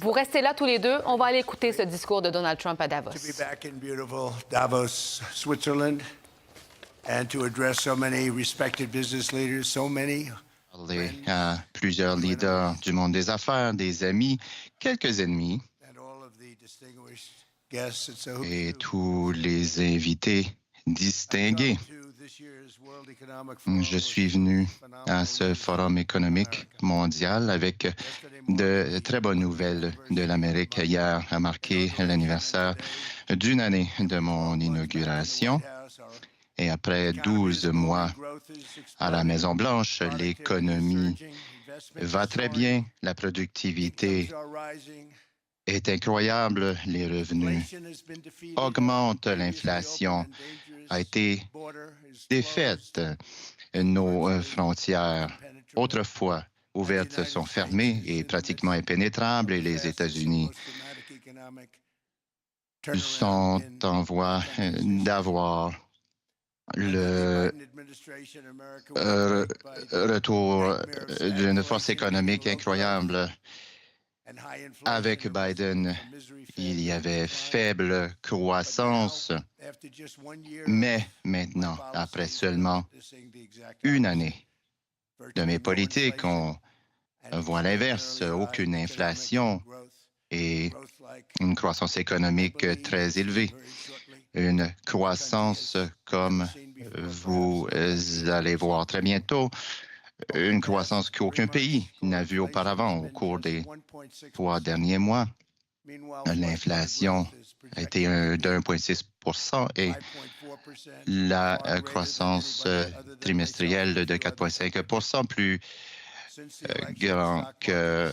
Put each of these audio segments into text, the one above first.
Vous restez là tous les deux. On va aller écouter ce discours de Donald Trump à Davos. To be back in beautiful Davos, Switzerland, and to address so many respected business leaders, so many. Parler à plusieurs leaders du monde des affaires, des amis, quelques ennemis et tous les invités distingués. Je suis venu à ce forum économique mondial avec de très bonnes nouvelles de l'Amérique. Hier a marqué l'anniversaire d'une année de mon inauguration. Et après 12 mois à la Maison-Blanche, l'économie va très bien, la productivité est incroyable, les revenus augmentent, l'inflation a été défaite, nos frontières autrefois ouvertes sont fermées et pratiquement impénétrables et les États-Unis sont en voie d'avoir le retour d'une force économique incroyable. Avec Biden, il y avait faible croissance, mais maintenant, après seulement une année de mes politiques, on voit l'inverse, aucune inflation et une croissance économique très élevée. Une croissance comme vous allez voir très bientôt, une croissance qu'aucun pays n'a vue auparavant au cours des 3 derniers mois. L'inflation a été de 1,6 % et la croissance trimestrielle de 4,5 % plus grand que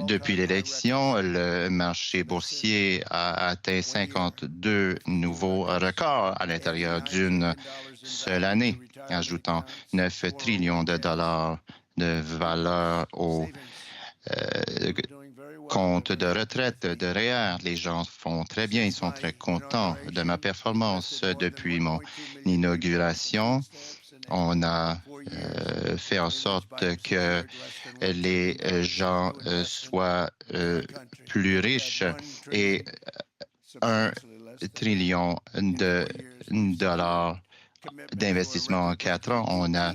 depuis l'élection. Le marché boursier a atteint 52 nouveaux records à l'intérieur d'une seule année, ajoutant 9 trillions de dollars de valeur au compte de retraite de REER. Les gens font très bien, ils sont très contents de ma performance depuis mon inauguration. On a fait en sorte que les gens soient plus riches et 1 trillion de dollars d'investissement en 4 ans. On a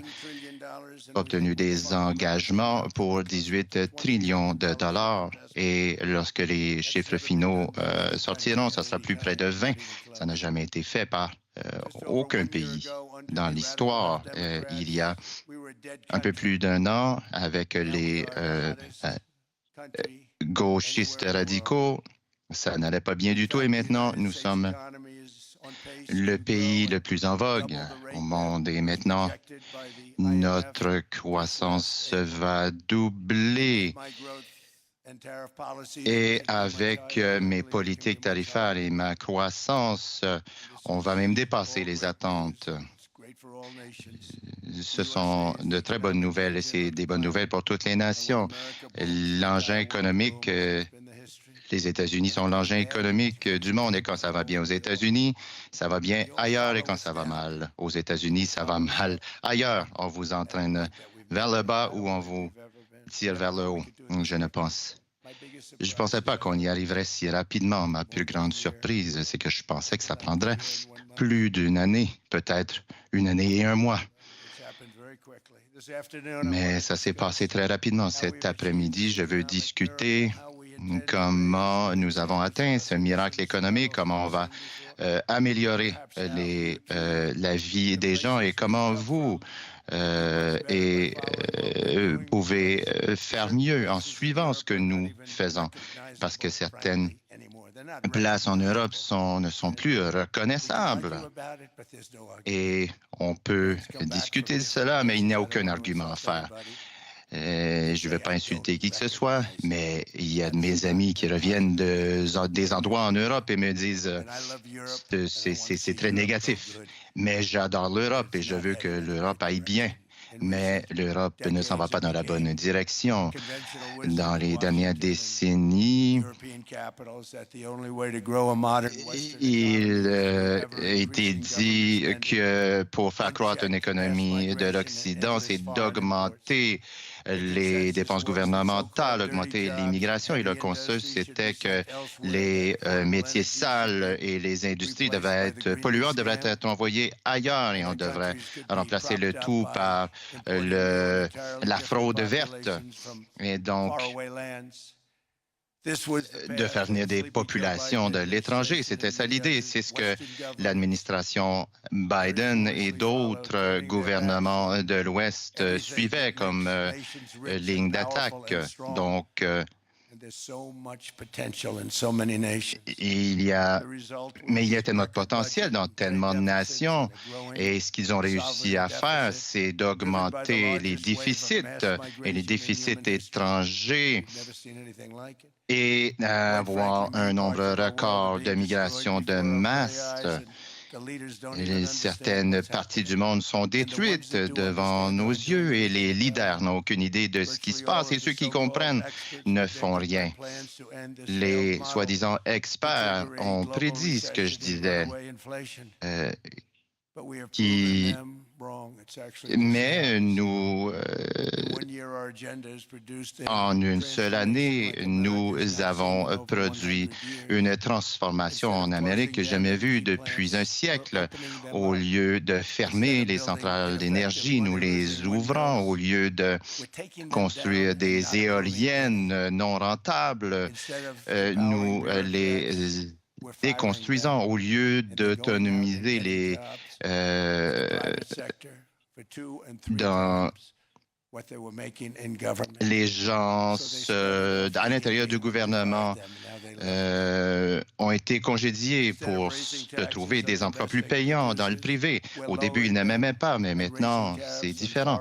obtenu des engagements pour 18 trillions de dollars et lorsque les chiffres finaux sortiront, ça sera plus près de 20. Ça n'a jamais été fait par aucun pays dans l'histoire. Il y a un peu plus d'1 an, avec les gauchistes radicaux, ça n'allait pas bien du tout et maintenant, nous sommes le pays le plus en vogue au monde et maintenant, notre croissance va doubler. Et avec mes politiques tarifaires et ma croissance, on va même dépasser les attentes. Ce sont de très bonnes nouvelles et c'est des bonnes nouvelles pour toutes les nations. L'engin économique, les États-Unis sont l'engin économique du monde et quand ça va bien aux États-Unis, ça va bien ailleurs et quand ça va mal aux États-Unis, ça va mal ailleurs. On vous entraîne vers le bas ou on vous tire vers le haut. Je ne pensais pas qu'on y arriverait si rapidement. Ma plus grande surprise, c'est que je pensais que ça prendrait plus d'1 année, peut-être 1 année et 1 mois. Mais ça s'est passé très rapidement. Cet après-midi, je veux discuter comment nous avons atteint ce miracle économique, comment on va améliorer la vie des gens et comment vous pouvez faire mieux en suivant ce que nous faisons. Parce que certaines places en Europe ne sont plus reconnaissables. Et on peut discuter de cela, mais il n'y a aucun argument à faire. Je ne vais pas insulter qui que ce soit, mais il y a de mes amis qui reviennent des endroits en Europe et me disent c'est très négatif. Mais j'adore l'Europe et je veux que l'Europe aille bien. Mais l'Europe ne s'en va pas dans la bonne direction. Dans les dernières décennies, il a été dit que pour faire croître une économie de l'Occident, c'est d'augmenter les dépenses gouvernementales, augmenter l'immigration. Et le consensus, c'était que les métiers sales et les industries polluantes devraient être envoyés ailleurs et on devrait remplacer le tout par la fraude verte. Et donc, de faire venir des populations de l'étranger. C'était ça l'idée. C'est ce que l'administration Biden et d'autres gouvernements de l'Ouest suivaient comme ligne d'attaque. Donc, il y a tellement de potentiel dans tellement de nations et ce qu'ils ont réussi à faire, c'est d'augmenter les déficits et les déficits étrangers et avoir un nombre record de migration de masse. Certaines parties du monde sont détruites devant nos yeux et les leaders n'ont aucune idée de ce qui se passe et ceux qui comprennent ne font rien. Les soi-disant experts ont prédit ce que je disais, mais nous, en une seule année, nous avons produit une transformation en Amérique que jamais vue depuis un siècle. Au lieu de fermer les centrales d'énergie, nous les ouvrons. Au lieu de construire des éoliennes non rentables, nous les déconstruisons. Au lieu d'autonomiser les gens à l'intérieur du gouvernement ont été congédiés pour trouver des emplois plus payants dans le privé. Au début, ils n'aimaient même pas, mais maintenant, c'est différent.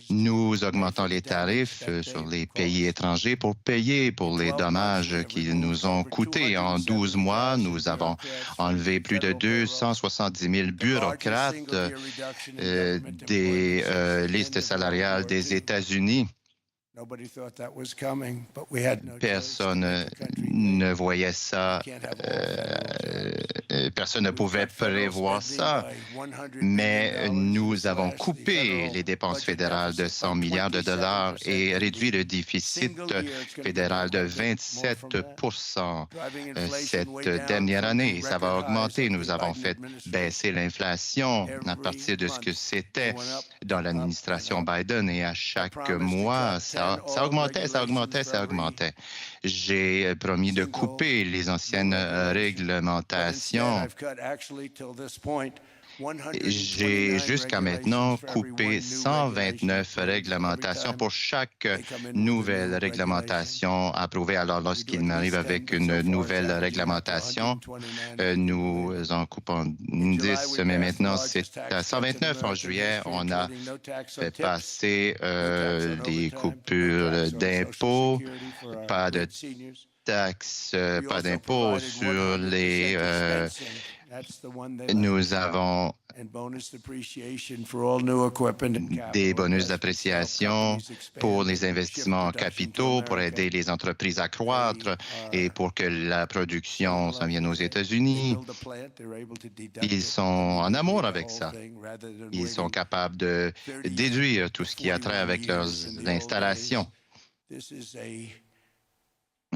Nous augmentons les tarifs sur les pays étrangers pour payer pour les dommages qu'ils nous ont coûtés. En 12 mois, nous avons enlevé plus de 270 000 bureaucrates des listes salariales des États-Unis. Personne ne voyait ça, personne ne pouvait prévoir ça, mais nous avons coupé les dépenses fédérales de 100 milliards de dollars et réduit le déficit fédéral de 27 cette dernière année. Ça va augmenter. Nous avons fait baisser l'inflation à partir de ce que c'était dans l'administration Biden et à chaque mois, ça augmentait. J'ai promis de couper les anciennes réglementations. J'ai jusqu'à maintenant coupé 129 réglementations pour chaque nouvelle réglementation approuvée. Alors, lorsqu'il m'arrive avec une nouvelle réglementation, nous en coupons 10, mais maintenant c'est à 129. En juillet, on a fait passer des coupures d'impôts, pas de taxes, pas d'impôts sur les... Nous avons des bonus d'appréciation pour les investissements en capitaux, pour aider les entreprises à croître et pour que la production s'en vienne aux États-Unis. Ils sont en amour avec ça. Ils sont capables de déduire tout ce qui a trait avec leurs installations.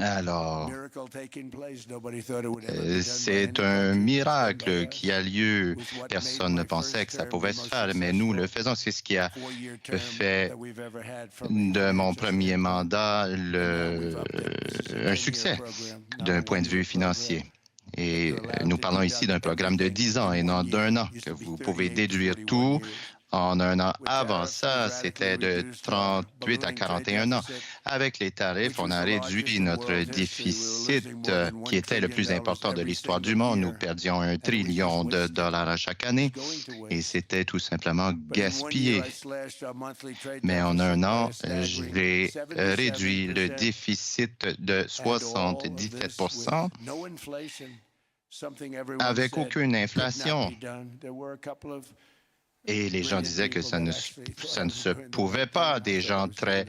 Alors, c'est un miracle qui a lieu. Personne ne pensait que ça pouvait se faire, mais nous le faisons. C'est ce qui a fait de mon premier mandat un succès d'un point de vue financier. Et nous parlons ici d'un programme de 10 ans et non d'1 an, que vous pouvez déduire tout. En 1 an avant ça, c'était de 38 à 41 ans. Avec les tarifs, on a réduit notre déficit qui était le plus important de l'histoire du monde. Nous perdions $1 trillion à chaque année et c'était tout simplement gaspillé. Mais en 1 an, j'ai réduit le déficit de 77 % avec aucune inflation. Et les gens disaient que ça ne se pouvait pas. Des gens très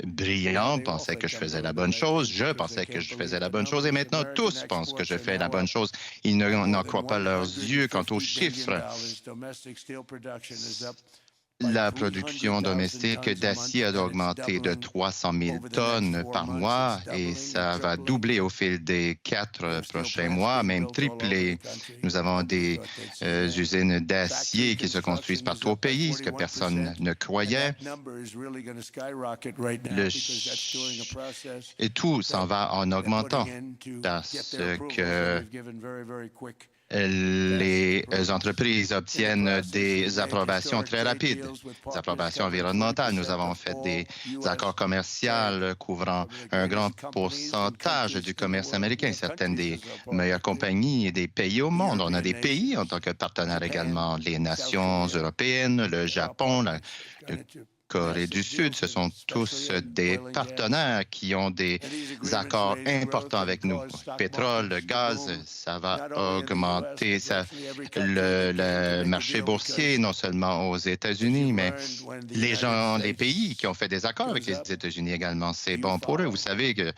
brillants pensaient que je faisais la bonne chose. Je pensais que je faisais la bonne chose. Et maintenant, tous pensent que je fais la bonne chose. Ils n'en croient pas leurs yeux quant aux chiffres. La production domestique d'acier a augmenté de 300 000 tonnes par mois et ça va doubler au fil des 4 prochains mois, même tripler. Nous avons des usines d'acier qui se construisent partout au pays, ce que personne ne croyait. Et tout s'en va en augmentant parce que les entreprises obtiennent des approbations très rapides, des approbations environnementales. Nous avons fait des accords commerciaux couvrant un grand pourcentage du commerce américain, certaines des meilleures compagnies et des pays au monde. On a des pays en tant que partenaires également, les nations européennes, le Japon, le Corée du Sud, ce sont tous des partenaires qui ont des accords importants avec nous. Le gaz, ça va augmenter le marché boursier, non seulement aux États-Unis, mais les pays qui ont fait des accords avec les États-Unis également, c'est bon pour eux. Vous savez que,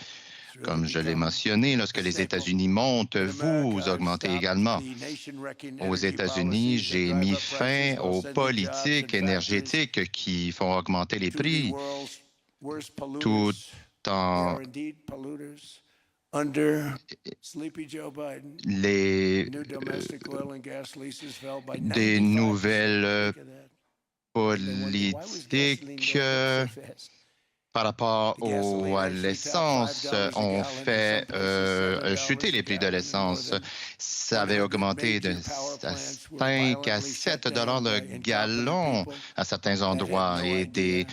comme je l'ai mentionné, lorsque les États-Unis montent, vous augmentez également. Aux États-Unis, j'ai mis fin aux politiques énergétiques qui font augmenter les prix tout en des nouvelles politiques par rapport à l'essence, ont fait chuter les prix de l'essence. Ça avait augmenté de 5 à 7 dollars le gallon à certains endroits et des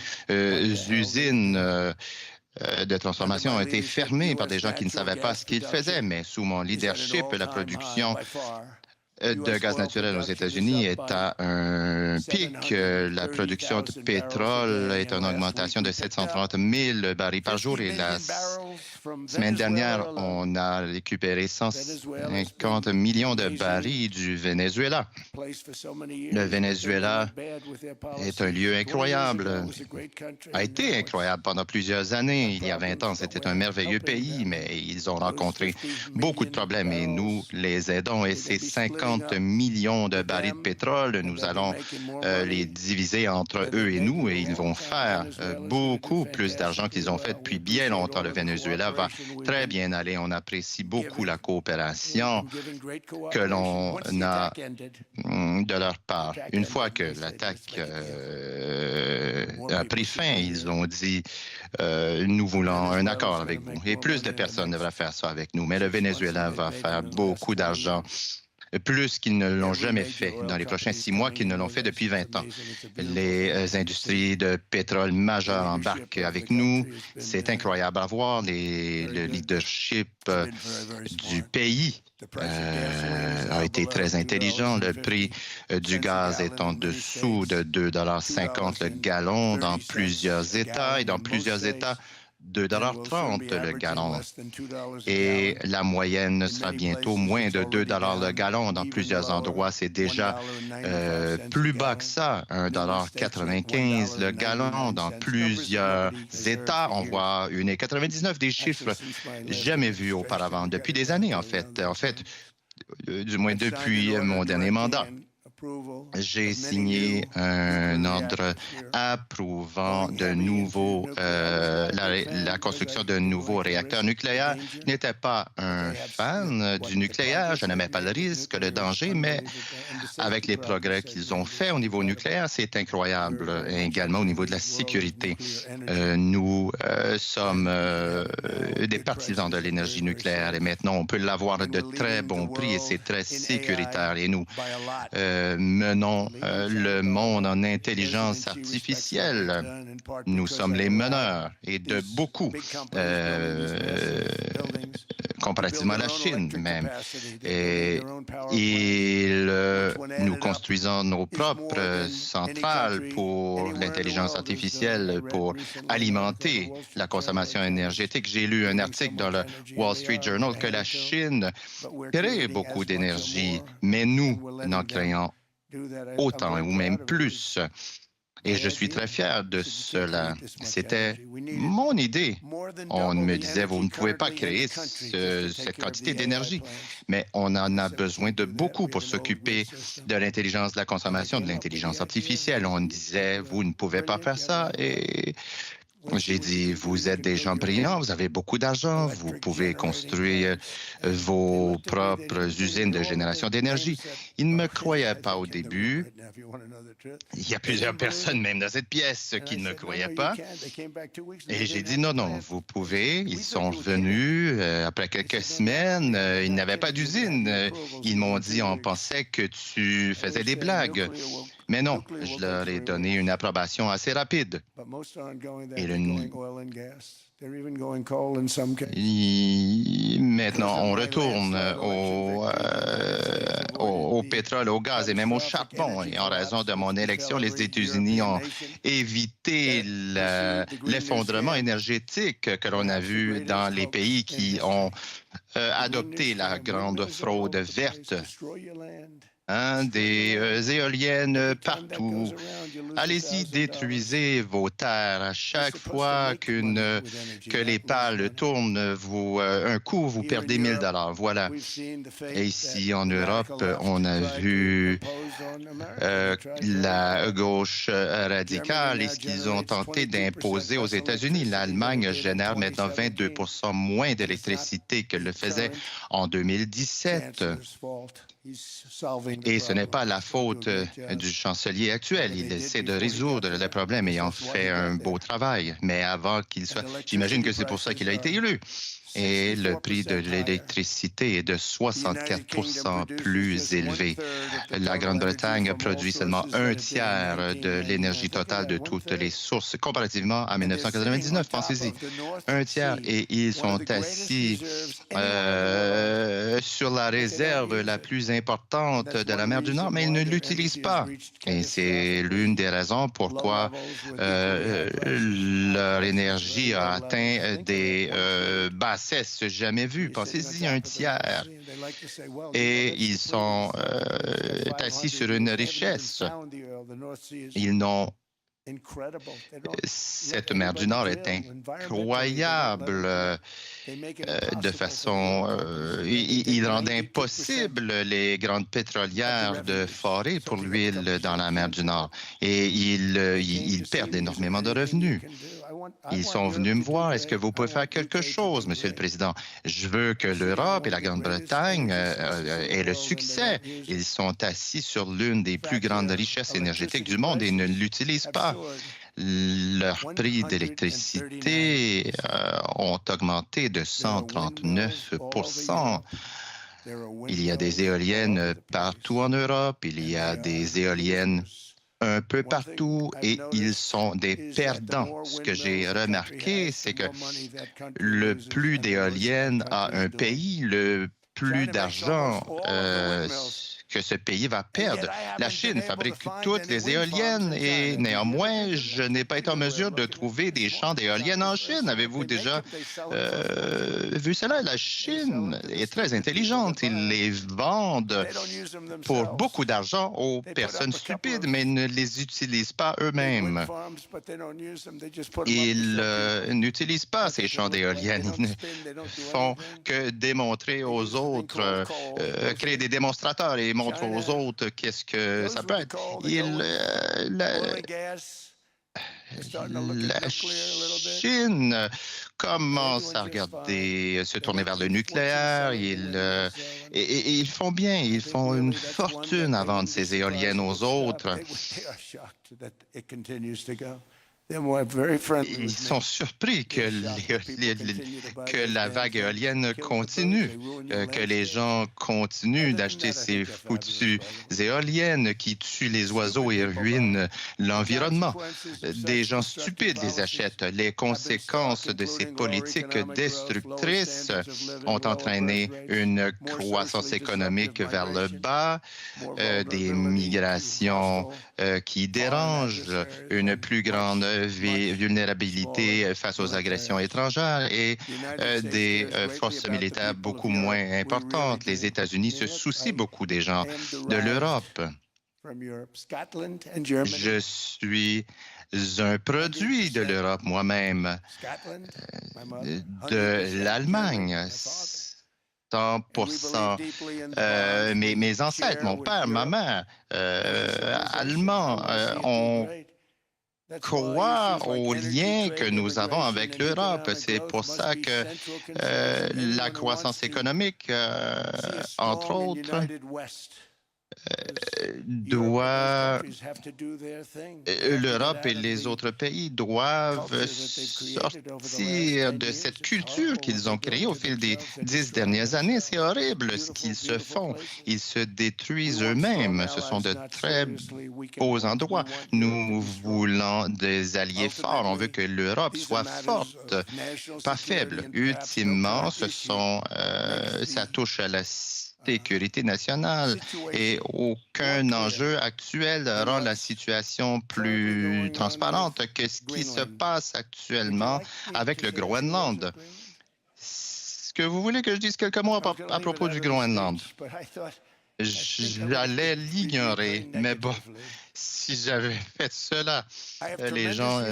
usines de transformation ont été fermées par des gens qui ne savaient pas ce qu'ils faisaient. Mais sous mon leadership, la production de gaz naturel aux États-Unis est à un pic. La production de pétrole est en augmentation de 730 000 barils par jour et la semaine dernière, on a récupéré 150 millions de barils du Venezuela. Le Venezuela est un lieu incroyable, a été incroyable pendant plusieurs années. Il y a 20 ans, c'était un merveilleux pays, mais ils ont rencontré beaucoup de problèmes et nous les aidons. Et ces 50 millions de barils de pétrole, nous allons les diviser entre eux et nous et ils vont faire beaucoup plus d'argent qu'ils ont fait depuis bien longtemps. Le Venezuela va très bien aller. On apprécie beaucoup la coopération que l'on a de leur part. Une fois que l'attaque a pris fin, ils ont dit nous voulons un accord avec vous. Et plus de personnes devraient faire ça avec nous. Mais le Venezuela va faire beaucoup d'argent, plus qu'ils ne l'ont jamais fait dans les prochains 6 mois qu'ils ne l'ont fait depuis 20 ans. Les industries de pétrole majeures embarquent avec nous. C'est incroyable à voir. Le leadership du pays a été très intelligent. Le prix du gaz est en dessous de 2,50 $ le gallon dans plusieurs États et dans plusieurs États, 2,30 $ le gallon. Et la moyenne sera bientôt moins de 2 $ le gallon. Dans plusieurs endroits, c'est déjà plus bas que ça, 1,95 $ le gallon. Dans plusieurs États, on voit 1,99 $, des chiffres jamais vus auparavant, depuis des années en fait. Du moins depuis mon dernier mandat. J'ai signé un ordre approuvant de nouveaux, la construction de nouveaux réacteurs nucléaires. Je n'étais pas un fan du nucléaire, je n'aimais pas le risque, le danger, mais avec les progrès qu'ils ont faits au niveau nucléaire, c'est incroyable. Et également au niveau de la sécurité. Nous sommes des partisans de l'énergie nucléaire et maintenant on peut l'avoir de très bons prix et c'est très sécuritaire. Et nous menons le monde en intelligence artificielle. Nous sommes les meneurs et de beaucoup, comparativement à la Chine même. Et nous construisons nos propres centrales pour l'intelligence artificielle, pour alimenter la consommation énergétique. J'ai lu un article dans le Wall Street Journal que la Chine crée beaucoup d'énergie, mais nous n'en créons autant ou même plus. Et je suis très fier de cela. C'était mon idée. On me disait, vous ne pouvez pas créer cette quantité d'énergie, mais on en a besoin de beaucoup pour s'occuper de l'intelligence de la consommation, de l'intelligence artificielle. On disait, vous ne pouvez pas faire ça. Et j'ai dit, vous êtes des gens brillants, vous avez beaucoup d'argent, vous pouvez construire vos propres usines de génération d'énergie. Ils ne me croyaient pas au début. Il y a plusieurs personnes, même dans cette pièce, qui ne me croyaient pas. Et j'ai dit, non, non, vous pouvez. Ils sont venus après quelques semaines. Ils n'avaient pas d'usine. Ils m'ont dit, on pensait que tu faisais des blagues. Mais non, je leur ai donné une approbation assez rapide. Et maintenant, on retourne au pétrole, au gaz et même au charbon. Et en raison de mon élection, les États-Unis ont évité l'effondrement énergétique que l'on a vu dans les pays qui ont adopté la grande fraude verte. Des éoliennes partout. Allez-y, détruisez vos terres. À chaque fois que les pales tournent, un coup, vous perdez 1 000 $. Voilà. Et ici, en Europe, on a vu la gauche radicale et ce qu'ils ont tenté d'imposer aux États-Unis. L'Allemagne génère maintenant 22 % moins d'électricité qu'elle le faisait en 2017. Et ce n'est pas la faute du chancelier actuel. Il essaie de résoudre le problème et en fait un beau travail. Mais avant qu'il soit... J'imagine que c'est pour ça qu'il a été élu. Et le prix de l'électricité est de 64 % plus élevé. La Grande-Bretagne produit seulement 1/3 de l'énergie totale de toutes les sources, comparativement à 1999. Pensez-y, 1/3. Et ils sont assis sur la réserve la plus importante de la mer du Nord, mais ils ne l'utilisent pas. Et c'est l'une des raisons pourquoi leur énergie a atteint des bassesses jamais vues. Pensez-y, 1/3. Et ils sont assis sur une richesse. Ils n'ont... Cette mer du Nord est incroyable de façon... il rend impossible les grandes pétrolières de forer pour l'huile dans la mer du Nord. Et ils perdent énormément de revenus. Ils sont venus me voir. Est-ce que vous pouvez faire quelque chose, Monsieur le Président? Je veux que l'Europe et la Grande-Bretagne aient le succès. Ils sont assis sur l'une des plus grandes richesses énergétiques du monde et ne l'utilisent pas. Leurs prix d'électricité ont augmenté de 139 %. Il y a des éoliennes partout en Europe. Il y a des éoliennes un peu partout et ils sont des perdants. Ce que j'ai remarqué, c'est que le plus d'éoliennes a un pays, le plus d'argent que ce pays va perdre. La Chine fabrique toutes les éoliennes et néanmoins, je n'ai pas été en mesure de trouver des champs d'éoliennes en Chine. Avez-vous déjà vu cela? La Chine est très intelligente. Ils les vendent pour beaucoup d'argent aux personnes stupides, mais ne les utilisent pas eux-mêmes. Ils n'utilisent pas ces champs d'éoliennes. Ils ne font que démontrer aux autres, créer des démonstrateurs et montrer aux autres qu'est-ce que ça peut être. La Chine commence à regarder, se tourner vers le nucléaire. Ils font bien, ils font une fortune à vendre ces éoliennes aux autres. Ils sont surpris que la vague éolienne continue, que les gens continuent d'acheter ces foutues éoliennes qui tuent les oiseaux et ruinent l'environnement. Des gens stupides les achètent. Les conséquences de ces politiques destructrices ont entraîné une croissance économique vers le bas, des migrations qui dérangent, une plus grande vulnérabilité face aux agressions étrangères et des forces militaires beaucoup moins importantes. Les États-Unis se soucient beaucoup des gens de l'Europe. from Europe, Scotland and Germany. Je suis un produit de l'Europe moi-même, Scotland, my mother, de 100% l'Allemagne, German, my father. 100%. Mes ancêtres, mon père, ma mère, allemands, on croit aux liens que nous avons avec l'Europe. C'est pour ça que la croissance économique, entre autres, l'Europe et les autres pays doivent sortir de cette culture qu'ils ont créée au fil des 10 dernières années. C'est horrible ce qu'ils se font. Ils se détruisent eux-mêmes. Ce sont de très beaux endroits. Nous voulons des alliés forts. On veut que l'Europe soit forte, pas faible. Ultimement, ça touche à la sécurité nationale et aucun enjeu actuel rend la situation plus transparente que ce qui se passe actuellement avec le Groenland. Est-ce que vous voulez que je dise quelques mots à propos du Groenland? J'allais l'ignorer, mais bon, si j'avais fait cela, les gens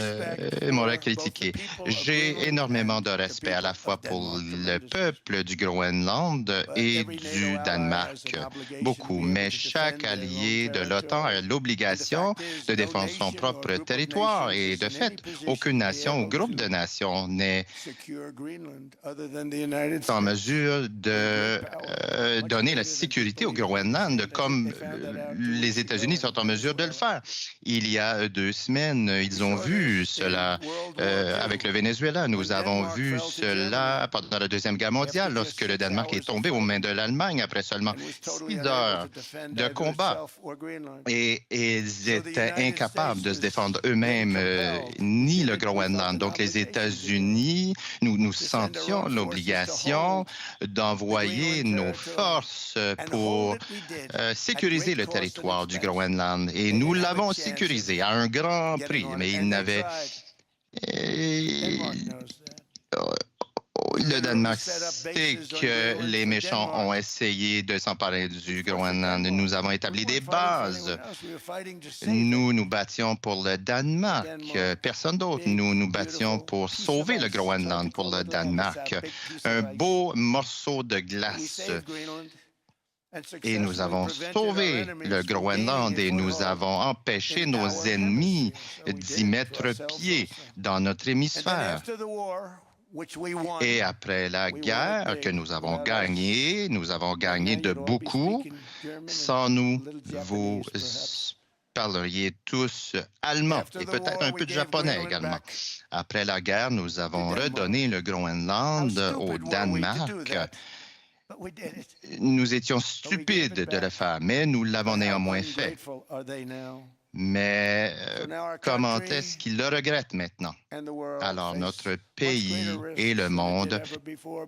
m'auraient critiqué. J'ai énormément de respect à la fois pour le peuple du Groenland et du Danemark, beaucoup, mais chaque allié de l'OTAN a l'obligation de défendre son propre territoire et de fait, aucune nation ou groupe de nations n'est en mesure de donner la sécurité au Groenland comme les États-Unis sont en mesure de le faire. Il y a 2 semaines, ils ont vu cela avec le Venezuela. Nous avons vu cela pendant la Deuxième Guerre mondiale, lorsque le Danemark est tombé aux mains de l'Allemagne après seulement 6 heures de combat. Et ils étaient incapables de se défendre eux-mêmes, ni le Groenland. Donc les États-Unis, nous sentions l'obligation d'envoyer nos forces pour sécuriser le territoire du Groenland. Et nous l'avons sécurisé à un grand prix, mais il n'avait... Le Danemark sait que les méchants ont essayé de s'emparer du Groenland. Nous avons établi des bases. Nous nous battions pour le Danemark. Personne d'autre. Nous nous battions pour sauver le Groenland pour le Danemark. Un beau morceau de glace. Et nous avons sauvé le Groenland et nous avons empêché nos ennemis d'y mettre pied dans notre hémisphère. Et après la guerre que nous avons gagnée de beaucoup. Sans nous, vous parleriez tous allemand et peut-être un peu de japonais également. Après la guerre, nous avons redonné le Groenland au Danemark. Nous étions stupides de le faire, mais nous l'avons néanmoins fait. Mais comment est-ce qu'ils le regrettent maintenant? Alors, notre pays et le monde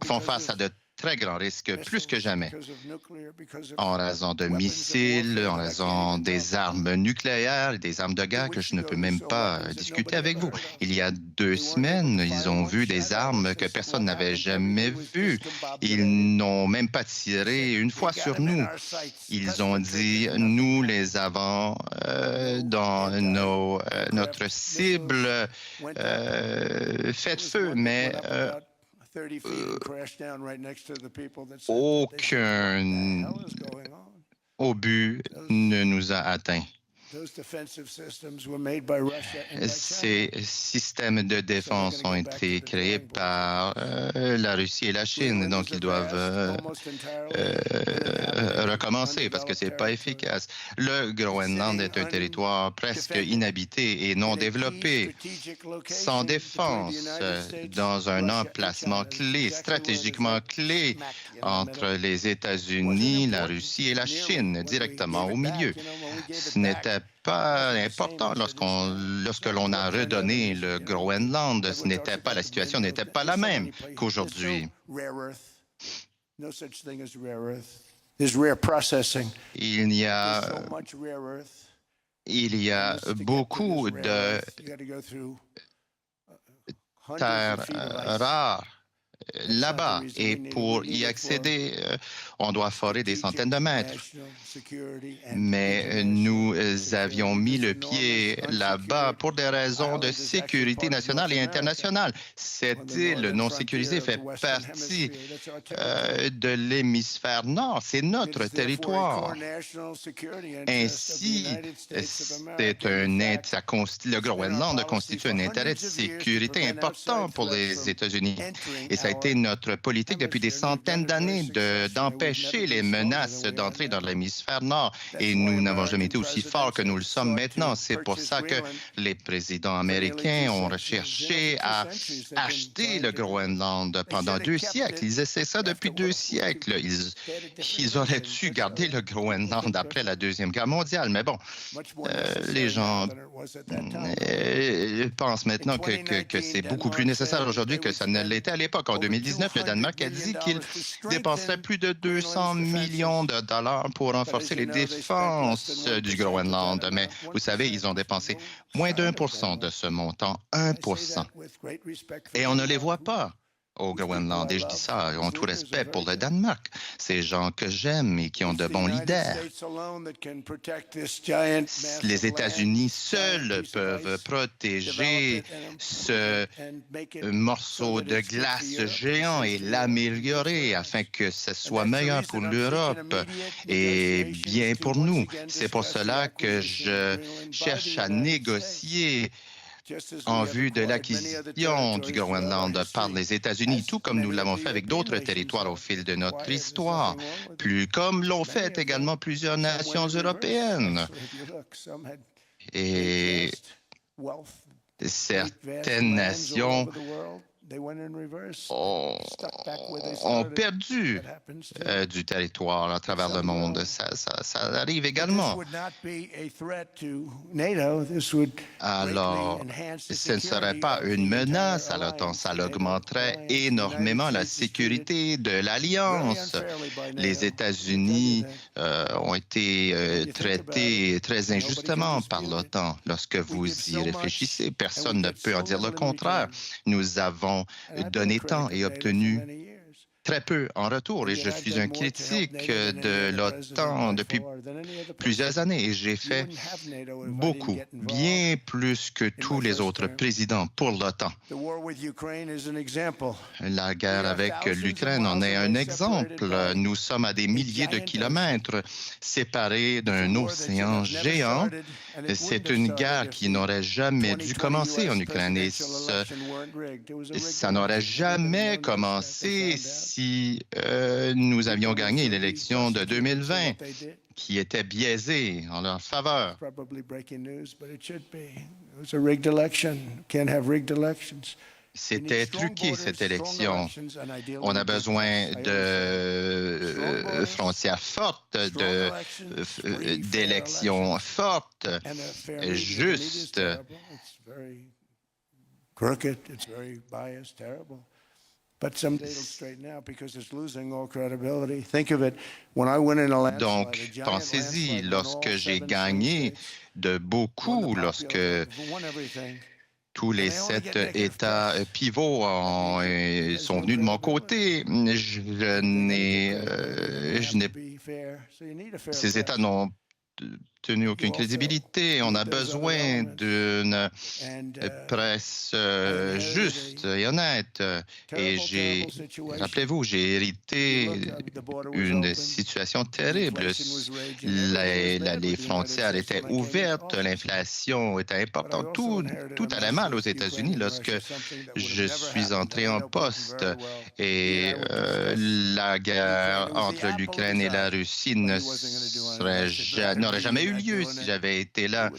font face à de très grands risques, plus que jamais, en raison de missiles, en raison des armes nucléaires et des armes de guerre que je ne peux même pas discuter avec vous. Il y a 2 semaines, ils ont vu des armes que personne n'avait jamais vues. Ils n'ont même pas tiré une fois sur nous. Ils ont dit, nous les avons dans notre cible, faites feu, mais aucun obus ne nous a atteints. Ces systèmes de défense ont été créés par la Russie et la Chine, donc ils doivent recommencer parce que c'est pas efficace. Le Groenland est un territoire presque inhabité et non développé, sans défense, dans un emplacement clé, stratégiquement clé entre les États-Unis, la Russie et la Chine, directement au milieu. Ce n'était pas important lorsque l'on a redonné le Groenland. La situation n'était pas la même qu'aujourd'hui. Il y a beaucoup de terres rares là-bas. Et pour y accéder, on doit forer des centaines de mètres. Mais nous avions mis le pied là-bas pour des raisons de sécurité nationale et internationale. Cette île non sécurisée fait partie de l'hémisphère nord. C'est notre territoire. Ainsi, le Groenland constitue un intérêt de sécurité important pour les États-Unis. Et ça a été notre politique depuis des centaines d'années d'empêcher les menaces d'entrer dans l'hémisphère nord. Et nous n'avons jamais été aussi forts que nous le sommes maintenant. C'est pour ça que les présidents américains ont recherché à acheter le Groenland pendant 2 siècles. Ils essaient ça depuis 2 siècles. Ils auraient dû garder le Groenland après la Deuxième Guerre mondiale. Mais bon, les gens pensent maintenant que c'est beaucoup plus nécessaire aujourd'hui que ça ne l'était à l'époque. En 2019, le Danemark a dit qu'il dépenserait plus de 200 millions de dollars pour renforcer les défenses du Groenland. Mais vous savez, ils ont dépensé moins d'1% de ce montant, 1%. Et on ne les voit pas au Groenland. Et je dis ça en tout respect pour le Danemark. Ces gens que j'aime et qui ont de bons leaders. Les États-Unis seuls peuvent protéger ce morceau de glace géant et l'améliorer afin que ce soit meilleur pour l'Europe et bien pour nous. C'est pour cela que je cherche à négocier en vue de l'acquisition du Groenland par les États-Unis, tout comme nous l'avons fait avec d'autres territoires au fil de notre histoire, comme l'ont fait également plusieurs nations européennes. Et certaines nations ont perdu du territoire à travers le monde. Ça arrive également. Alors, ce ne serait pas une menace à l'OTAN. Ça augmenterait énormément la sécurité de l'Alliance. Les États-Unis ont été traités très injustement par l'OTAN. Lorsque vous y réfléchissez, personne ne peut en dire le contraire. Nous avons donné tant et obtenu très peu en retour. Et je suis un critique de l'OTAN depuis plusieurs années. Et j'ai fait beaucoup, bien plus que tous les autres présidents pour l'OTAN. La guerre avec l'Ukraine en est un exemple. Nous sommes à des milliers de kilomètres séparés d'un océan géant. C'est une guerre qui n'aurait jamais dû commencer en Ukraine. Et ça n'aurait jamais commencé si nous avions gagné l'élection de 2020, qui était biaisée en leur faveur. C'était truqué, cette élection. On a besoin de frontières fortes, d'élections fortes, justes. Donc, pensez-y, lorsque j'ai gagné de beaucoup, lorsque tous les 7 États pivots sont venus de mon côté, ces États n'ont tenu aucune crédibilité. On a besoin d'une presse juste et honnête. Et rappelez-vous, j'ai hérité une situation terrible. Les frontières étaient ouvertes, l'inflation était importante. Tout allait mal aux États-Unis lorsque je suis entré en poste. Et la guerre entre l'Ukraine et la Russie n'aurait jamais eu lieu si j'avais été là.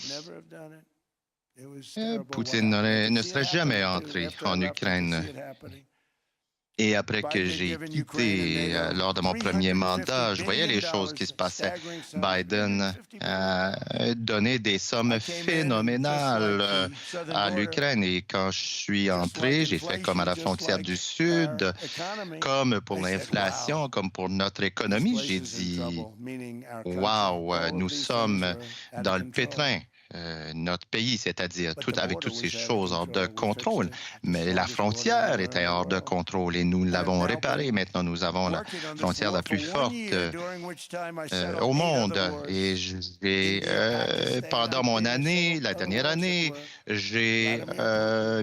Poutine ne serait jamais entré en Ukraine. Et après que j'ai quitté, lors de mon premier mandat, je voyais les choses qui se passaient. Biden a donné des sommes phénoménales à l'Ukraine. Et quand je suis entré, j'ai fait comme à la frontière du Sud, comme pour l'inflation, comme pour notre économie. J'ai dit, wow, nous sommes dans le pétrin. notre pays, c'est-à-dire avec toutes ces choses hors de contrôle. Mais la frontière était hors de contrôle et nous l'avons réparée. Maintenant, nous avons la frontière la plus forte au monde. Et pendant mon année, la dernière année, j'ai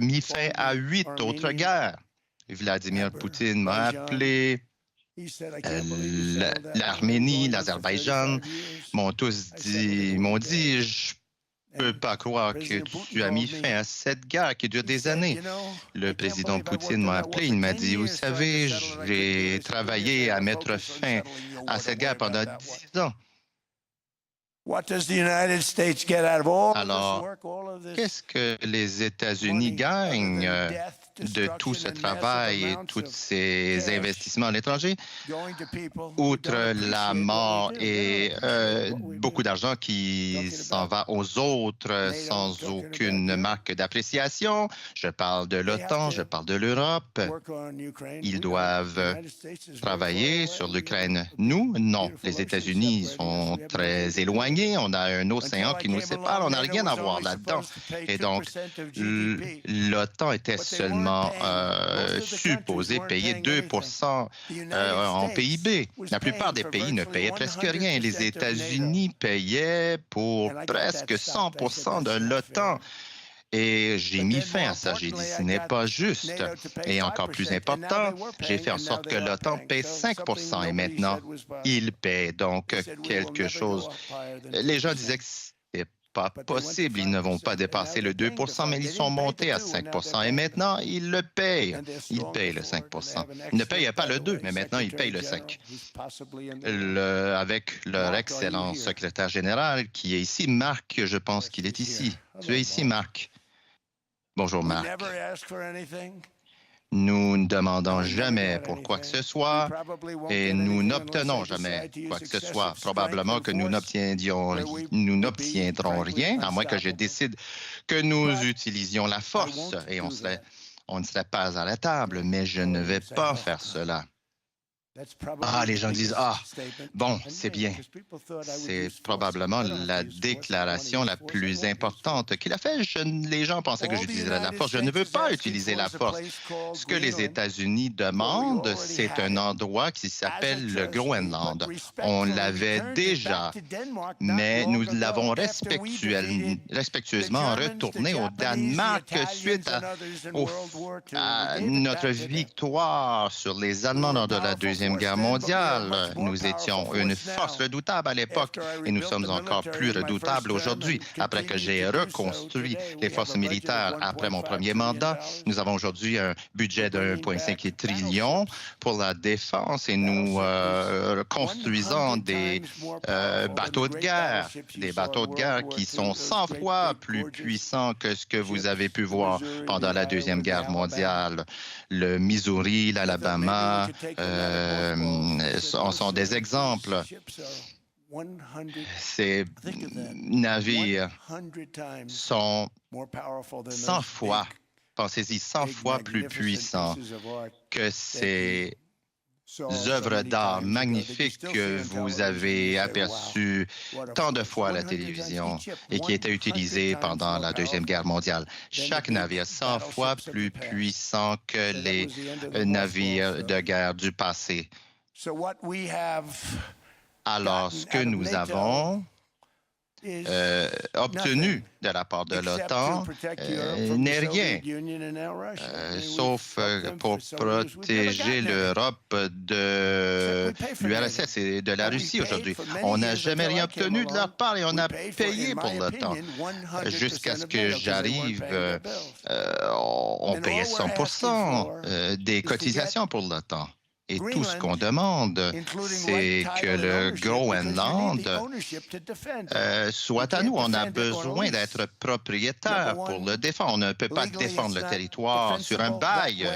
mis fin à 8 autres guerres. Vladimir Poutine m'a appelé. L'Arménie, l'Azerbaïdjan m'ont dit, je peux pas croire que tu as mis fin à cette guerre qui dure des années. Le président Poutine m'a appelé, il m'a dit, vous savez, j'ai travaillé à mettre fin à cette guerre pendant 10 ans. Alors, qu'est-ce que les États-Unis gagnent de tout ce travail et tous ces investissements à l'étranger, outre la mort et beaucoup d'argent qui s'en va aux autres sans aucune marque d'appréciation? Je parle de l'OTAN, je parle de l'Europe. Ils doivent travailler sur l'Ukraine. Nous, non. Les États-Unis sont très éloignés. On a un océan qui nous sépare. On n'a rien à voir là-dedans. Et donc, l'OTAN était seulement supposé payer 2 en PIB. La plupart des pays ne payaient presque rien. Les États-Unis payaient pour presque 100 de l'OTAN. Et j'ai mis fin à ça. J'ai dit, ce n'est pas juste. Et encore plus important, j'ai fait en sorte que l'OTAN paie 5 et maintenant, il paie donc quelque chose. Les gens disaient que c'était pas possible. Ils ne vont pas dépasser le 2 mais ils sont montés à 5 et maintenant, ils le payent. Ils payent le 5 Ils ne payaient pas le 2, mais maintenant, ils payent le 5. Avec leur excellent secrétaire général qui est ici, Marc, je pense qu'il est ici. Tu es ici, Marc. Bonjour, Marc. Nous ne demandons jamais pour quoi que ce soit et nous n'obtenons jamais quoi que ce soit. Probablement que nous n'obtiendrons rien, à moins que je décide que nous utilisions la force et on ne serait pas à la table, mais je ne vais pas faire cela. Ah, les gens disent, ah, bon, c'est bien. C'est probablement la déclaration la plus importante qu'il a faite. Les gens pensaient que j'utiliserais la force. Je ne veux pas utiliser la force. Ce que les États-Unis demandent, c'est un endroit qui s'appelle le Groenland. On l'avait déjà, mais nous l'avons respectueusement retourné au Danemark suite à notre victoire sur les Allemands lors de la Deuxième Guerre mondiale. Nous étions une force redoutable à l'époque et nous sommes encore plus redoutables aujourd'hui. Après que j'ai reconstruit les forces militaires après mon premier mandat, nous avons aujourd'hui un budget de 1,5 trillion pour la défense et nous construisons des bateaux de guerre, qui sont 100 fois plus puissants que ce que vous avez pu voir pendant la Deuxième Guerre mondiale. Le Missouri, l'Alabama, en sont des exemples. Ces navires sont 100 fois, pensez-y, 100 fois plus puissants que ces œuvres d'art magnifiques que vous avez aperçues tant de fois à la télévision et qui étaient utilisées pendant la Deuxième Guerre mondiale. Chaque navire 100 fois plus puissant que les navires de guerre du passé. Alors, ce que nous avons obtenu de la part de l'OTAN n'est rien, sauf pour protéger l'Europe de l'URSS et de la Russie aujourd'hui. On n'a jamais rien obtenu de leur part et on a payé pour l'OTAN. Jusqu'à ce que j'arrive, on payait 100% des cotisations pour l'OTAN. Et tout ce qu'on demande, c'est que le Groenland soit à nous. On a besoin d'être propriétaire pour le défendre. On ne peut pas défendre le territoire sur un bail.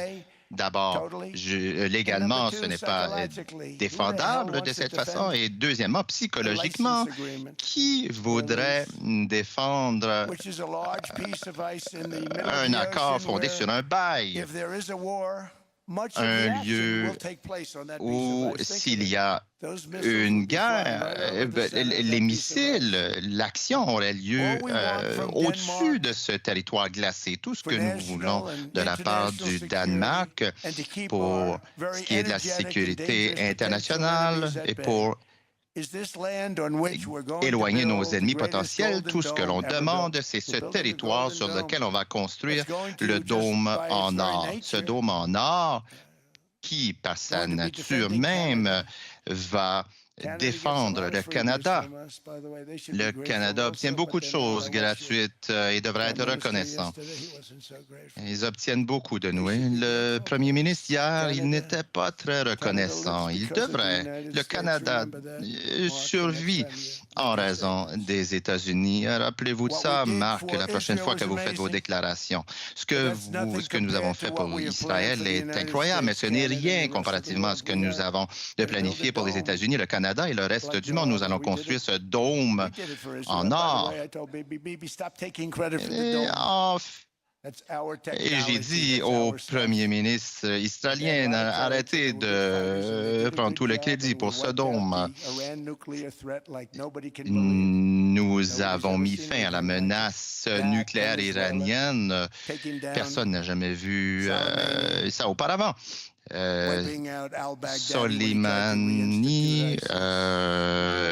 D'abord, légalement, ce n'est pas défendable de cette façon. Et deuxièmement, psychologiquement, qui voudrait défendre un accord fondé sur un bail? un lieu où s'il y a une guerre, les missiles, l'action aurait lieu au-dessus de ce territoire glacé. Tout ce que nous voulons de la part du Danemark pour ce qui est de la sécurité internationale et pour éloigner nos ennemis potentiels, tout ce que l'on demande, c'est ce territoire sur lequel on va construire le dôme en or. Ce dôme en or qui, par sa nature même, va défendre le Canada. Le Canada obtient beaucoup de choses gratuites et devrait être reconnaissant. Ils obtiennent beaucoup de nous. Et le premier ministre, hier, il n'était pas très reconnaissant. Il devrait. Le Canada survit en raison des États-Unis. Rappelez-vous de ça, Marc, la prochaine fois que vous faites vos déclarations. Ce que nous avons fait pour Israël est incroyable, mais ce n'est rien comparativement à ce que nous avons de planifié pour les États-Unis, le Canada et le reste du monde. Nous allons construire ce dôme en or. Et j'ai dit au premier ministre israélien, arrêtez de prendre tout le crédit pour ce dôme. Nous avons mis fin à la menace nucléaire iranienne. Personne n'a jamais vu ça auparavant. Soleimani,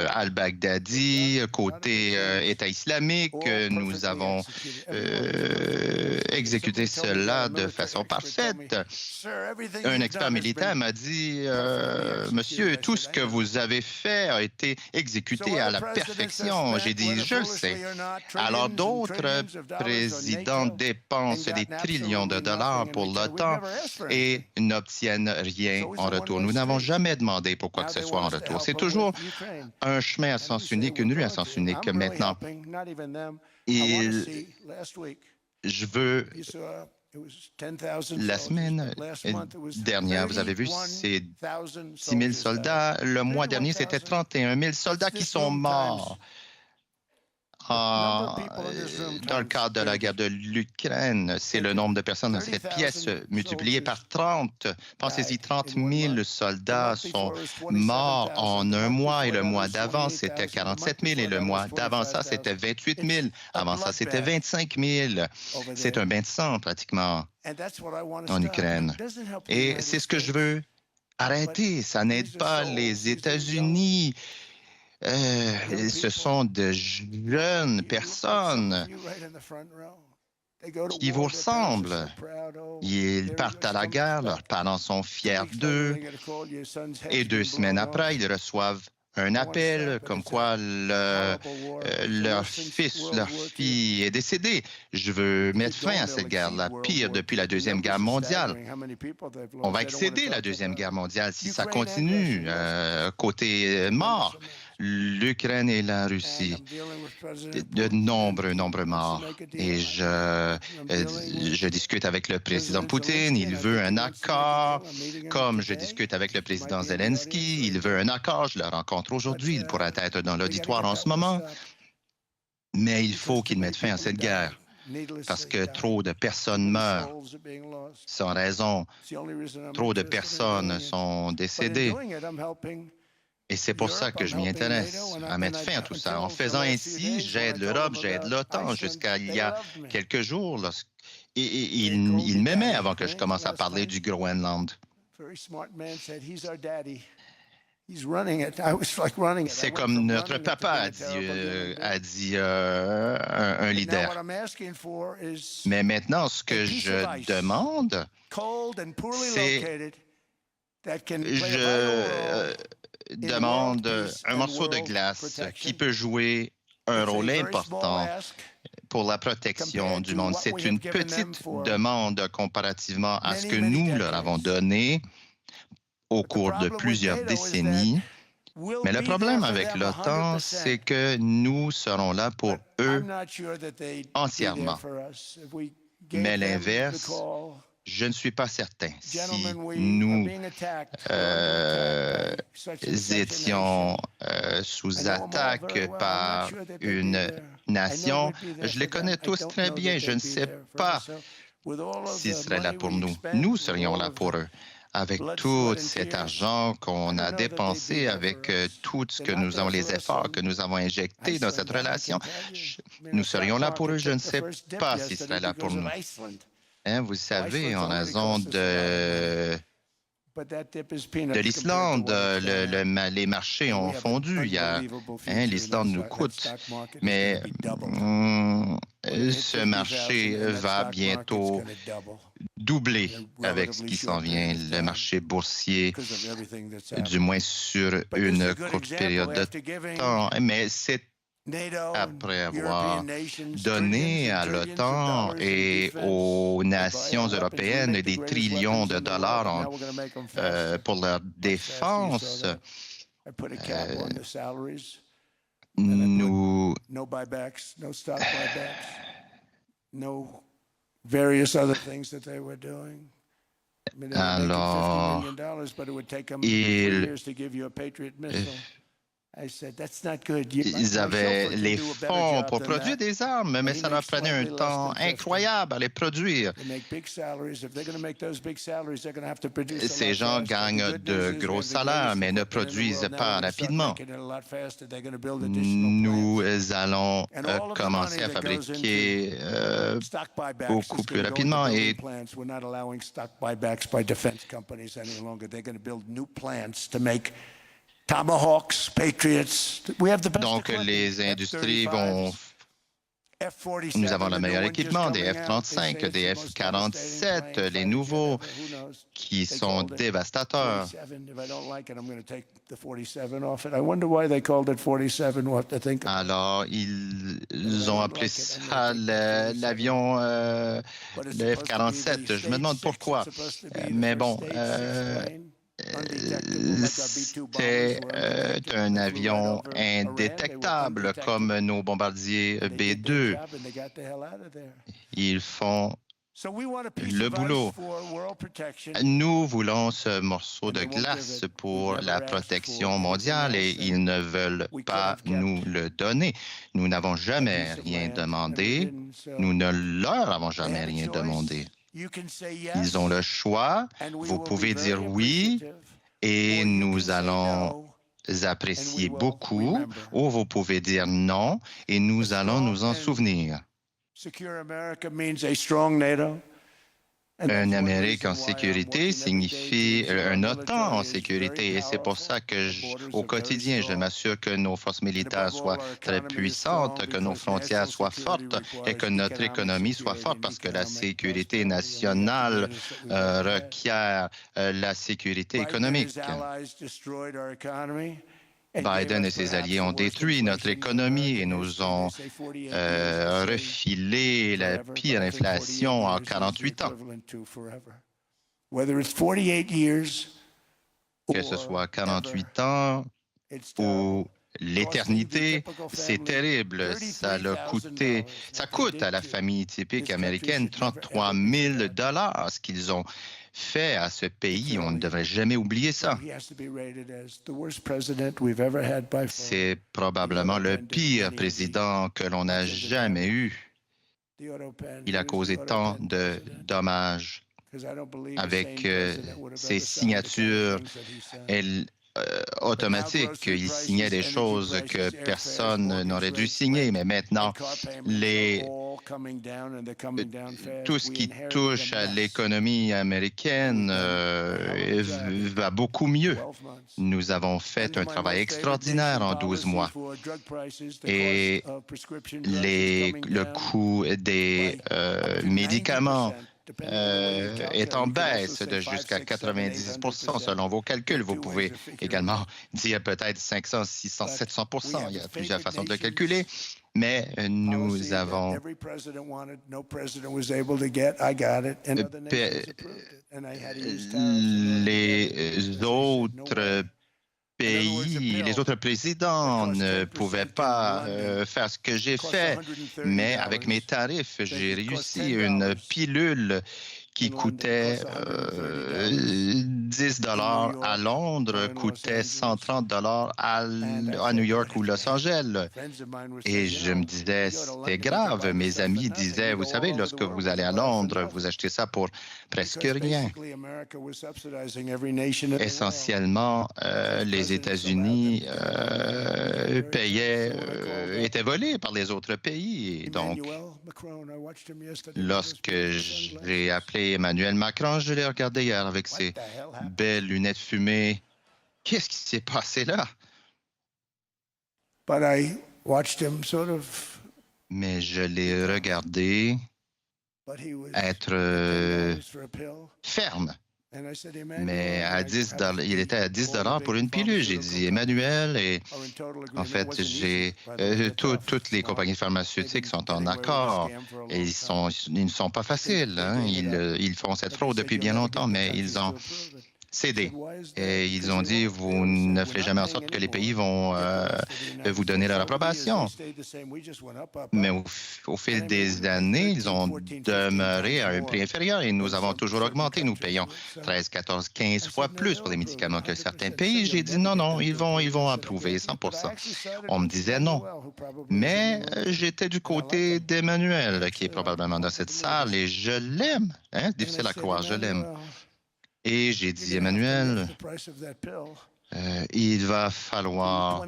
al-Baghdadi, côté État islamique, nous avons exécuté cela de façon parfaite. Un expert militaire m'a dit, Monsieur, tout ce que vous avez fait a été exécuté à la perfection. J'ai dit, je le sais. Alors d'autres présidents dépensent des trillions de dollars pour l'OTAN et n'obtiennent rien en retour. Nous n'avons jamais demandé pour quoi que ce soit en retour. C'est toujours un chemin à sens unique, une rue à sens unique. Maintenant, je veux... La semaine dernière, vous avez vu, c'est 10 000 soldats. Le mois dernier, c'était 31 000 soldats qui sont morts dans le cadre de la guerre de l'Ukraine. C'est le nombre de personnes dans cette pièce multiplié par 30. Pensez-y, 30 000 soldats sont morts en un mois et le mois d'avant, c'était 47 000 et le mois d'avant ça, c'était 28 000. Avant ça, c'était 25 000. C'est un bain de sang pratiquement en Ukraine. Et c'est ce que je veux arrêter. Ça n'aide pas les États-Unis. Ce sont de jeunes personnes qui vous ressemblent. Ils partent à la guerre, leurs parents sont fiers d'eux, et 2 semaines après, ils reçoivent un appel comme quoi leur fils, leur fille est décédé. Je veux mettre fin à cette guerre, la pire depuis la Deuxième Guerre mondiale. On va excéder la Deuxième Guerre mondiale si ça continue. Côté mort, l'Ukraine et la Russie, de nombreux morts. Et je discute avec le président Poutine, il veut un accord, comme je discute avec le président Zelensky, il veut un accord, je le rencontre aujourd'hui, il pourrait être dans l'auditoire en ce moment, mais il faut qu'il mette fin à cette guerre. Parce que trop de personnes meurent sans raison, trop de personnes sont décédées. Et c'est pour ça que je m'y intéresse, à mettre fin à tout ça. En faisant ainsi, j'aide l'Europe, j'aide l'OTAN jusqu'à il y a quelques jours. Il m'aimait avant que je commence à parler du Groenland. C'est comme notre papa a dit un leader. Mais maintenant, ce que je demande, c'est... Je demande un morceau de glace qui peut jouer un rôle important pour la protection du monde. C'est une petite demande comparativement à ce que nous leur avons donné au cours de plusieurs décennies. Mais le problème avec l'OTAN, c'est que nous serons là pour eux entièrement. Mais l'inverse, je ne suis pas certain. Si nous étions sous attaque par une nation, je les connais tous très bien. Je ne sais pas s'ils seraient là pour nous. Nous serions là pour eux. Avec tout cet argent qu'on a dépensé, avec tout ce que nous avons, les efforts que nous avons injectés dans cette relation, nous serions là pour eux. Je ne sais pas s'ils seraient là pour nous. Hein, vous savez, en raison de l'Islande, les marchés ont fondu. L'Islande nous coûte, mais ce marché va bientôt doubler avec ce qui s'en vient, le marché boursier, du moins sur une courte période de temps. Mais c'est après avoir donné à l'OTAN et aux nations européennes des trillions de dollars pour leur défense, nous alors, ils avaient les fonds pour produire des armes, mais ça leur prenait un temps incroyable à les produire. Ces gens gagnent de gros salaires, mais ne produisent pas rapidement. Nous allons commencer à fabriquer beaucoup plus rapidement et Tomahawks, Patriots. We have the best Donc, les industries vont... Nous avons le meilleur équipement, des F-35, des F-47, les nouveaux qui sont dévastateurs. Alors, ils ont appelé ça l'avion, le F-47. Je me demande pourquoi. Mais bon... c'est un avion indétectable comme nos bombardiers B-2. Ils font le boulot. Nous voulons ce morceau de glace pour la protection mondiale et ils ne veulent pas nous le donner. Nous n'avons jamais rien demandé. Nous ne leur avons jamais rien demandé. Ils ont le choix. Vous pouvez dire oui et nous allons apprécier beaucoup, ou vous pouvez dire non et nous allons nous en souvenir. Un Amérique en sécurité signifie un OTAN en sécurité et c'est pour ça que au quotidien, je m'assure que nos forces militaires soient très puissantes, que nos frontières soient fortes et que notre économie soit forte parce que la sécurité nationale requiert la sécurité économique. Biden et ses alliés ont détruit notre économie et nous ont refilé la pire inflation en 48 ans. Que ce soit 48 ans ou l'éternité, c'est terrible. Ça coûte à la famille typique américaine 33 000 $, ce qu'ils ont fait à ce pays. On ne devrait jamais oublier ça. C'est probablement le pire président que l'on a jamais eu. Il a causé tant de dommages avec ses signatures automatiques. Il signait des choses que personne n'aurait dû signer, mais maintenant, tout ce qui touche à l'économie américaine va beaucoup mieux. Nous avons fait un travail extraordinaire en 12 mois et le coût des médicaments est en baisse de jusqu'à 90 % selon vos calculs. Vous pouvez également dire peut-être 500, 600, 700 %. Il y a plusieurs façons de le calculer, mais nous avons les autres pays, les autres présidents ne pouvaient pas faire ce que j'ai fait, mais avec mes tarifs, j'ai réussi une pilule qui coûtait 10 à Londres coûtait 130 à New York ou Los Angeles. Et je me disais, c'est grave. Mes amis disaient, vous savez, lorsque vous allez à Londres, vous achetez ça pour presque rien. Essentiellement, les États-Unis étaient volés par les autres pays. Et donc, lorsque j'ai appelé Emmanuel Macron, je l'ai regardé hier avec ses belles lunettes fumées. Qu'est-ce qui s'est passé là? Mais je l'ai regardé être ferme. Mais à 10 il était à 10 pour une pilule. J'ai dit, Emmanuel, et en fait, toutes les compagnies pharmaceutiques sont en accord. Et ils ne sont pas faciles. Hein. Ils font cette fraude depuis bien longtemps, mais ils ont cédé. Et ils ont dit, vous ne ferez jamais en sorte que les pays vont vous donner leur approbation. Mais au fil des années, ils ont demeuré à un prix inférieur et nous avons toujours augmenté. Nous payons 13, 14, 15 fois plus pour les médicaments que certains pays. J'ai dit non, ils vont approuver 100 On me disait non. Mais j'étais du côté d'Emmanuel, qui est probablement dans cette salle, et je l'aime. Hein? Difficile à croire, je l'aime. Et j'ai dit, Emmanuel, il va falloir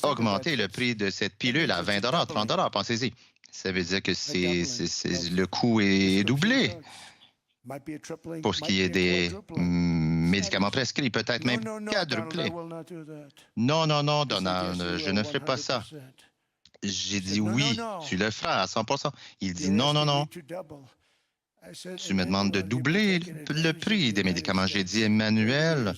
augmenter le prix de cette pilule à 20 30 pensez-y. Ça veut dire que le coût est doublé pour ce qui est des médicaments prescrits, peut-être même quadruplé. Non, Donald, je ne ferai pas ça. J'ai dit oui, tu le feras à 100 Il dit non. Tu me demandes de doubler le prix des médicaments. J'ai dit, Emmanuel,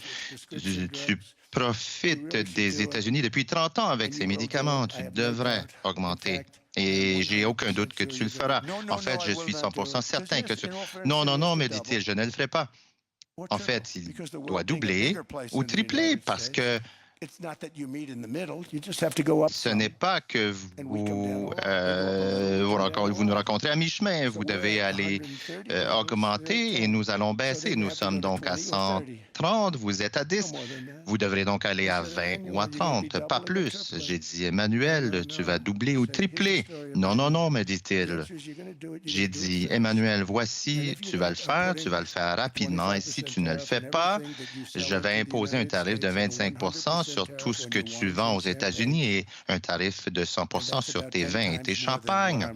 tu profites des États-Unis depuis 30 ans avec ces médicaments. Tu devrais augmenter. Et j'ai aucun doute que tu le feras. En fait, je suis 100 certain que tu... Non, me dit-il, je ne le ferai pas. En fait, il doit doubler ou tripler parce que ce n'est pas que vous nous rencontrez à mi-chemin. Vous devez aller augmenter et nous allons baisser. Nous sommes donc à 130, vous êtes à 10. Vous devrez donc aller à 20 ou à 30, pas plus. J'ai dit, Emmanuel, tu vas doubler ou tripler. Non, me dit-il. J'ai dit, Emmanuel, voici, tu vas le faire rapidement et si tu ne le fais pas, je vais imposer un tarif de 25 sur tout ce que tu vends aux États-Unis et un tarif de 100 sur tes vins et tes champagnes.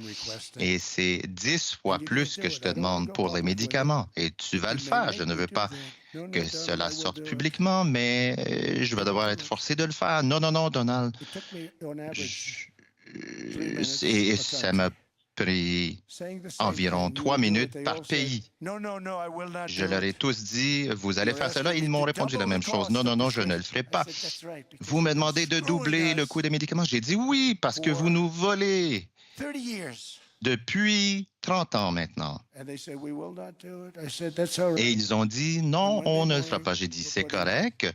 Et c'est 10 fois plus que je te demande pour les médicaments. Et tu vas le faire. Je ne veux pas que cela sorte publiquement, mais je vais devoir être forcé de le faire. Non, Donald. Et ça m'a pris environ 3 minutes par pays. Je leur ai tous dit, vous allez faire cela. Ils m'ont répondu la même chose. Non, je ne le ferai pas. Vous me demandez de doubler le coût des médicaments. J'ai dit oui, parce que vous nous volez. Depuis 30 ans maintenant. Et ils ont dit, non, on ne le fera pas. J'ai dit, c'est correct.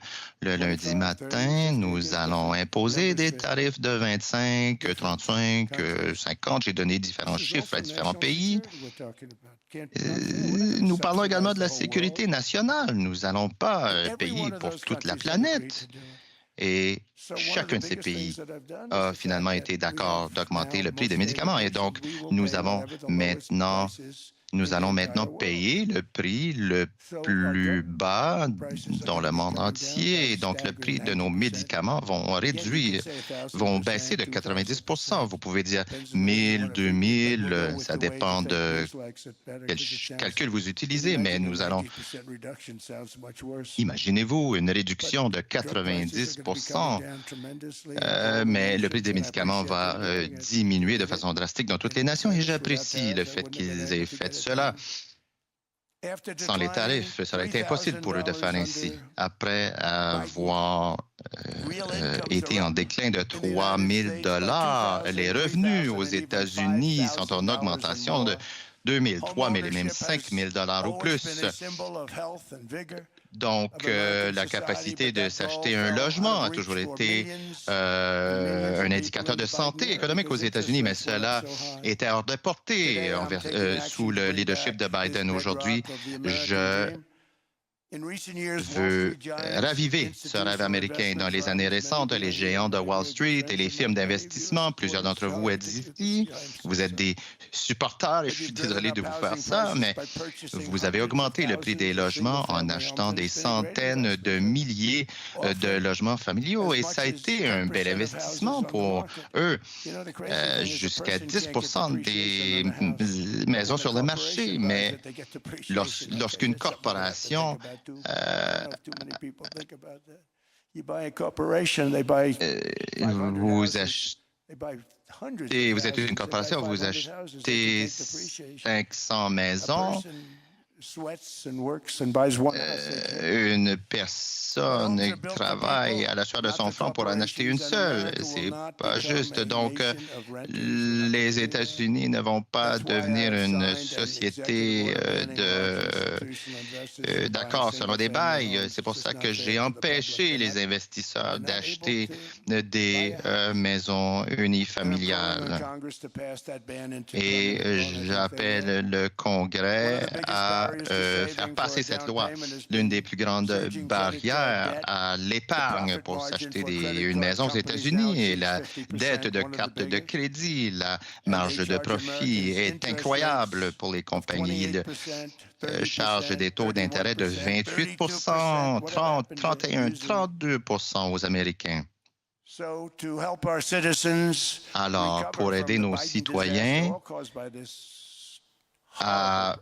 Le lundi matin, nous allons imposer des tarifs de 25, 35, 50. J'ai donné différents chiffres à différents pays. Nous parlons également de la sécurité nationale. Nous n'allons pas payer pour toute la planète. Et chacun de ces pays a finalement été d'accord d'augmenter le prix des médicaments. Et donc, nous allons maintenant payer le prix le plus bas dans le monde entier. Et donc, le prix de nos médicaments vont baisser de 90 Vous pouvez dire 1000, 2000, ça dépend de quel calcul vous utilisez, mais nous allons... Imaginez-vous une réduction de 90 mais le prix des médicaments va diminuer de façon drastique dans toutes les nations et j'apprécie le fait qu'ils aient fait cela. Sans les tarifs, ça aurait été impossible pour eux de faire ainsi. Après avoir été en déclin de 3 000 $, les revenus aux États-Unis sont en augmentation de 2 000, 3 000 et même 5 000 $ ou plus. Donc, la capacité de s'acheter un logement a toujours été un indicateur de santé économique aux États-Unis, mais cela était hors de portée sous le leadership de Biden. Aujourd'hui, je veux raviver ce rêve américain. Dans les années récentes, les géants de Wall Street et les firmes d'investissement, plusieurs d'entre vous êtes ici, vous êtes des supporters, et je suis désolé de vous faire ça, mais vous avez augmenté le prix des logements en achetant des centaines de milliers de logements familiaux, et ça a été un bel investissement pour eux. Jusqu'à 10 des maisons sur le marché, mais lorsqu'une corporation vous êtes une corporation, vous achetez 500 maisons, une personne travaille à la sueur de son front pour en acheter une seule. C'est pas juste. Donc, les États-Unis ne vont pas devenir une société d'accord selon des bails. C'est pour ça que j'ai empêché les investisseurs d'acheter des maisons unifamiliales. Et j'appelle le Congrès à faire passer cette loi. L'une des plus grandes barrières à l'épargne pour s'acheter une maison aux États-Unis et la dette de carte de crédit, la marge de profit est incroyable pour les compagnies. Ils chargent des taux d'intérêt de 28 30, 31, 32 aux Américains. Alors, pour aider nos citoyens à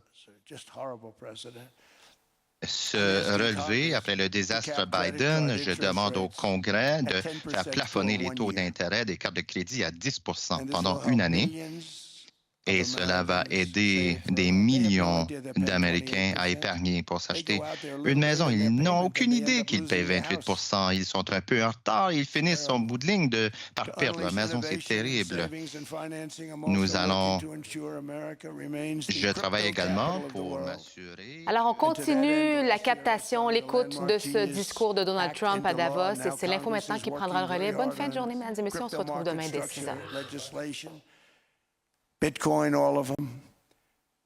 se relever après le désastre Biden, je demande au Congrès de faire plafonner les taux d'intérêt des cartes de crédit à 10 pendant une année. Et cela va aider des millions d'Américains à épargner pour s'acheter une maison. Ils n'ont aucune idée qu'ils paient 28 % Ils sont un peu en retard. Ils finissent au bout de ligne par perdre leur maison. C'est terrible. Je travaille également pour m'assurer... Alors, on continue la captation, l'écoute de ce discours de Donald Trump à Davos. Et c'est l'Info maintenant qui prendra le relais. Bonne fin de journée, mesdames et messieurs. On se retrouve demain dès 6 heures. Bitcoin, all of them,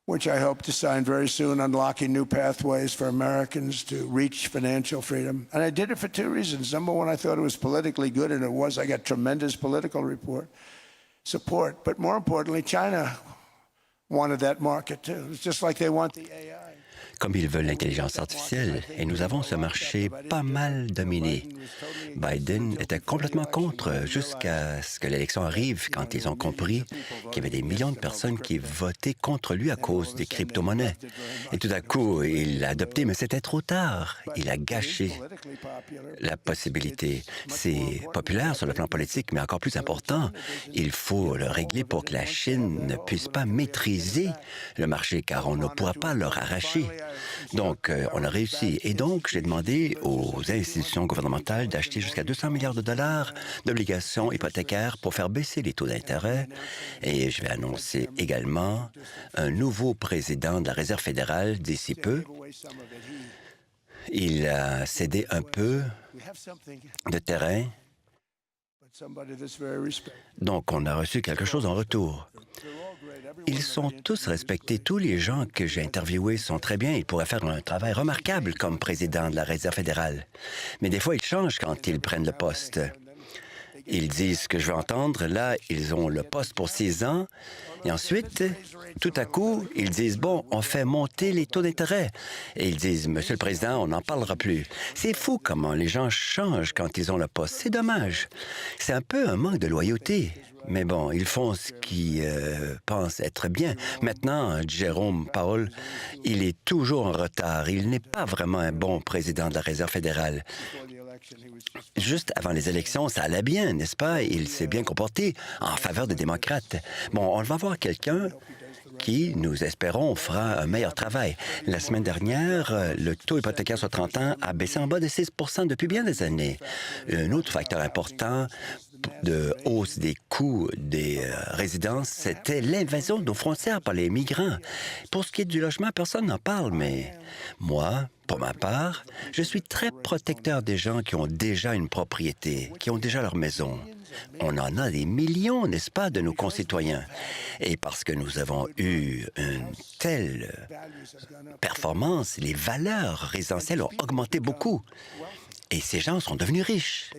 which I hope to sign very soon, unlocking new pathways for Americans to reach financial freedom. And I did it for two reasons. Number one, I thought it was politically good, and it was. I got tremendous political support. But more importantly, China wanted that market too. It's just like they want the AI. Comme ils veulent l'intelligence artificielle, et nous avons ce marché pas mal dominé. Biden était complètement contre jusqu'à ce que l'élection arrive, quand ils ont compris qu'il y avait des millions de personnes qui votaient contre lui à cause des crypto-monnaies. Et tout à coup, il l'a adopté, mais c'était trop tard. Il a gâché la possibilité. C'est populaire sur le plan politique, mais encore plus important, il faut le régler pour que la Chine ne puisse pas maîtriser le marché, car on ne pourra pas leur arracher. Donc, on a réussi. Et donc, j'ai demandé aux institutions gouvernementales d'acheter jusqu'à 200 milliards de dollars d'obligations hypothécaires pour faire baisser les taux d'intérêt. Et je vais annoncer également un nouveau président de la Réserve fédérale d'ici peu. Il a cédé un peu de terrain. Donc, on a reçu quelque chose en retour. Ils sont tous respectés. Tous les gens que j'ai interviewés sont très bien. Ils pourraient faire un travail remarquable comme président de la Réserve fédérale. Mais des fois, ils changent quand ils prennent le poste. Ils disent ce que je veux entendre. Là, ils ont le poste pour 6 ans. Et ensuite, tout à coup, ils disent, bon, on fait monter les taux d'intérêt. Et ils disent, Monsieur le Président, on n'en parlera plus. C'est fou comment les gens changent quand ils ont le poste. C'est dommage. C'est un peu un manque de loyauté. Mais bon, ils font ce qu'ils pensent être bien. Maintenant, Jérôme Powell, il est toujours en retard. Il n'est pas vraiment un bon président de la Réserve fédérale. Juste avant les élections, ça allait bien, n'est-ce pas? Il s'est bien comporté en faveur des démocrates. Bon, on va voir quelqu'un qui, nous espérons, fera un meilleur travail. La semaine dernière, le taux hypothécaire sur 30 ans a baissé en bas de 6 % depuis bien des années. Un autre facteur important de hausse des coûts des résidences, c'était l'invasion de nos frontières par les migrants. Pour ce qui est du logement, personne n'en parle, mais moi, Pour ma part, je suis très protecteur des gens qui ont déjà une propriété, qui ont déjà leur maison. On en a des millions, n'est-ce pas, de nos concitoyens. Et parce que nous avons eu une telle performance, les valeurs résidentielles ont augmenté beaucoup. Et ces gens sont devenus riches.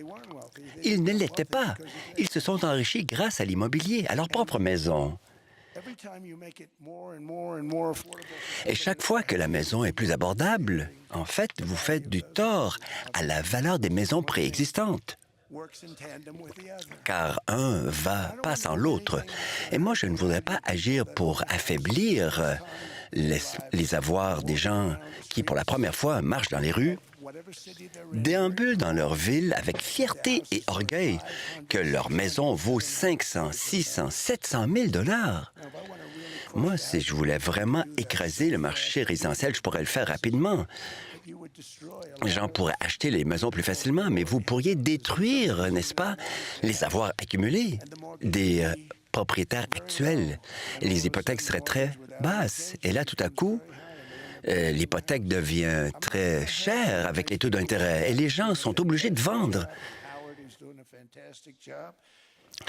Ils ne l'étaient pas. Ils se sont enrichis grâce à l'immobilier, à leur propre maison. Et chaque fois que la maison est plus abordable, en fait, vous faites du tort à la valeur des maisons préexistantes. Car un pas sans l'autre. Et moi, je ne voudrais pas agir pour affaiblir les avoirs des gens qui, pour la première fois, marchent dans les rues, déambulent dans leur ville avec fierté et orgueil que leur maison vaut 500, 600, 700 000 $. Moi, si je voulais vraiment écraser le marché résidentiel, je pourrais le faire rapidement. Les gens pourraient acheter les maisons plus facilement, mais vous pourriez détruire, n'est-ce pas, les avoirs accumulés des propriétaires actuels. Et les hypothèques seraient très basses. Et là, tout à coup, l'hypothèque devient très chère avec les taux d'intérêt et les gens sont obligés de vendre.